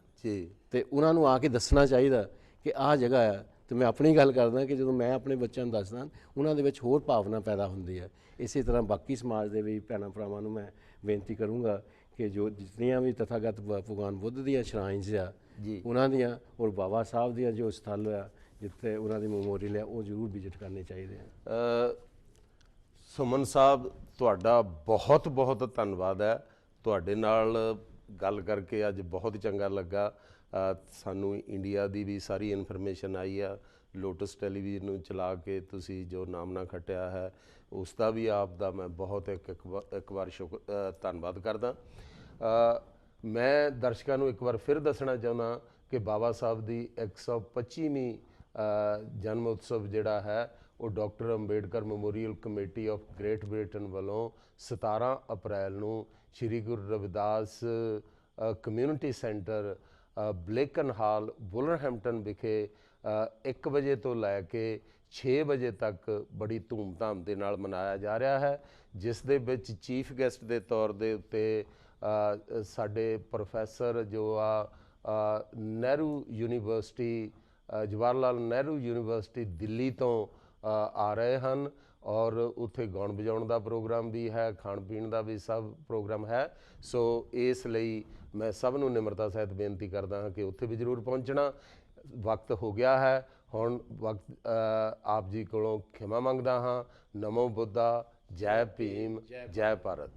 ਤੇ ਉਹਨਾਂ ਨੂੰ ਆ ਕੇ ਦੱਸਣਾ ਚਾਹੀਦਾ ਕਿ ਆਹ ਜਗ੍ਹਾ ਆ। ਤੇ ਮੈਂ ਆਪਣੀ ਗੱਲ ਕਰਦਾ ਕਿ ਜਦੋਂ ਮੈਂ ਆਪਣੇ ਬੱਚਿਆਂ ਨੂੰ ਦੱਸਦਾ ਉਹਨਾਂ ਦੇ ਵਿੱਚ ਹੋਰ ਭਾਵਨਾ ਪੈਦਾ ਹੁੰਦੀ ਹੈ। ਇਸੇ ਤਰ੍ਹਾਂ ਬਾਕੀ ਸਮਾਜ ਦੇ ਵੀ ਭੈਣਾਂ ਭਰਾਵਾਂ ਨੂੰ ਮੈਂ ਬੇਨਤੀ ਕਰੂੰਗਾ ਕਿ ਜੋ ਜਿਤਨੀਆਂ ਵੀ ਤਥਾਗਤ ਭਗਵਾਨ ਬੁੱਧ ਦੀਆਂ ਸ਼ਰਾਈਨਸ ਆ ਉਹਨਾਂ ਦੀਆਂ ਔਰ ਬਾਬਾ ਸਾਹਿਬ ਦੀਆਂ ਜੋ ਸਥਲ ਆ ਜਿੱਥੇ ਉਹਨਾਂ ਦੀ ਮੈਮੋਰੀਅਲ ਆ ਉਹ ਜ਼ਰੂਰ ਵਿਜ਼ਿਟ ਕਰਨੇ ਚਾਹੀਦੇ ਆ। ਸੁਮਨ ਸਾਹਿਬ ਤੁਹਾਡਾ ਬਹੁਤ ਬਹੁਤ ਧੰਨਵਾਦ ਹੈ, ਤੁਹਾਡੇ ਨਾਲ ਗੱਲ ਕਰਕੇ ਅੱਜ ਬਹੁਤ ਚੰਗਾ ਲੱਗਾ। ਸਾਨੂੰ ਇੰਡੀਆ ਦੀ ਵੀ ਸਾਰੀ ਇਨਫੋਰਮੇਸ਼ਨ ਆਈ ਆ, ਲੋਟਸ ਟੈਲੀਵਿਜ਼ਨ ਨੂੰ ਚਲਾ ਕੇ ਤੁਸੀਂ ਜੋ ਨਾਮਨਾ ਖੱਟਿਆ ਹੈ ਉਸ ਦਾ ਵੀ ਆਪ ਦਾ ਮੈਂ ਬਹੁਤ ਇੱਕ ਵਾਰ ਧੰਨਵਾਦ ਕਰਦਾ। ਮੈਂ ਦਰਸ਼ਕਾਂ ਨੂੰ ਇੱਕ ਵਾਰ ਫਿਰ ਦੱਸਣਾ ਚਾਹੁੰਦਾ ਕਿ ਬਾਬਾ ਸਾਹਿਬ ਦੀ 125ਵੀਂ ਜਨਮ ਉਤਸਵ ਜਿਹੜਾ ਹੈ ਉਹ doctor Ambedkar memorial committee of great Britain ਵੱਲੋਂ 17 ਅਪ੍ਰੈਲ ਨੂੰ ਸ਼੍ਰੀ ਗੁਰੂ ਰਵਿਦਾਸ ਕਮਿਊਨਿਟੀ ਸੈਂਟਰ ਬਲੇਕਨ ਹਾਲ ਵੁਲਵਰਹੈਂਪਟਨ ਵਿਖੇ 1 ਵਜੇ ਤੋਂ ਲੈ ਕੇ 6 ਵਜੇ ਤੱਕ ਬੜੀ ਧੂਮਧਾਮ ਦੇ ਨਾਲ ਮਨਾਇਆ ਜਾ ਰਿਹਾ ਹੈ, ਜਿਸ ਦੇ ਵਿੱਚ ਚੀਫ ਗੈਸਟ ਦੇ ਤੌਰ ਦੇ ਉੱਤੇ ਸਾਡੇ ਪ੍ਰੋਫੈਸਰ ਜੋ ਆ ਨਹਿਰੂ ਯੂਨੀਵਰਸਿਟੀ ਜਵਾਹਰ ਲਾਲ ਨਹਿਰੂ ਯੂਨੀਵਰਸਿਟੀ ਦਿੱਲੀ ਤੋਂ ਆ ਰਹੇ ਹਨ ਔਰ ਉੱਥੇ ਗਾਉਣ ਵਜਾਉਣ ਦਾ ਪ੍ਰੋਗਰਾਮ ਵੀ ਹੈ, ਖਾਣ ਪੀਣ ਦਾ ਵੀ ਸਭ ਪ੍ਰੋਗਰਾਮ ਹੈ। ਸੋ ਇਸ ਲਈ ਮੈਂ ਸਭ ਨੂੰ ਨਿਮਰਤਾ ਸਹਿਤ ਬੇਨਤੀ ਕਰਦਾ ਹਾਂ ਕਿ ਉੱਥੇ ਵੀ ਜ਼ਰੂਰ ਪਹੁੰਚਣਾ। ਵਕਤ ਹੋ ਗਿਆ ਹੈ ਹੁਣ, ਵਕਤ ਆਪ ਜੀ ਕੋਲੋਂ ਖਿਮਾ ਮੰਗਦਾ ਹਾਂ। ਨਮੋ ਬੁੱਧਾ, ਜੈ ਭੀਮ, ਜੈ ਭਾਰਤ।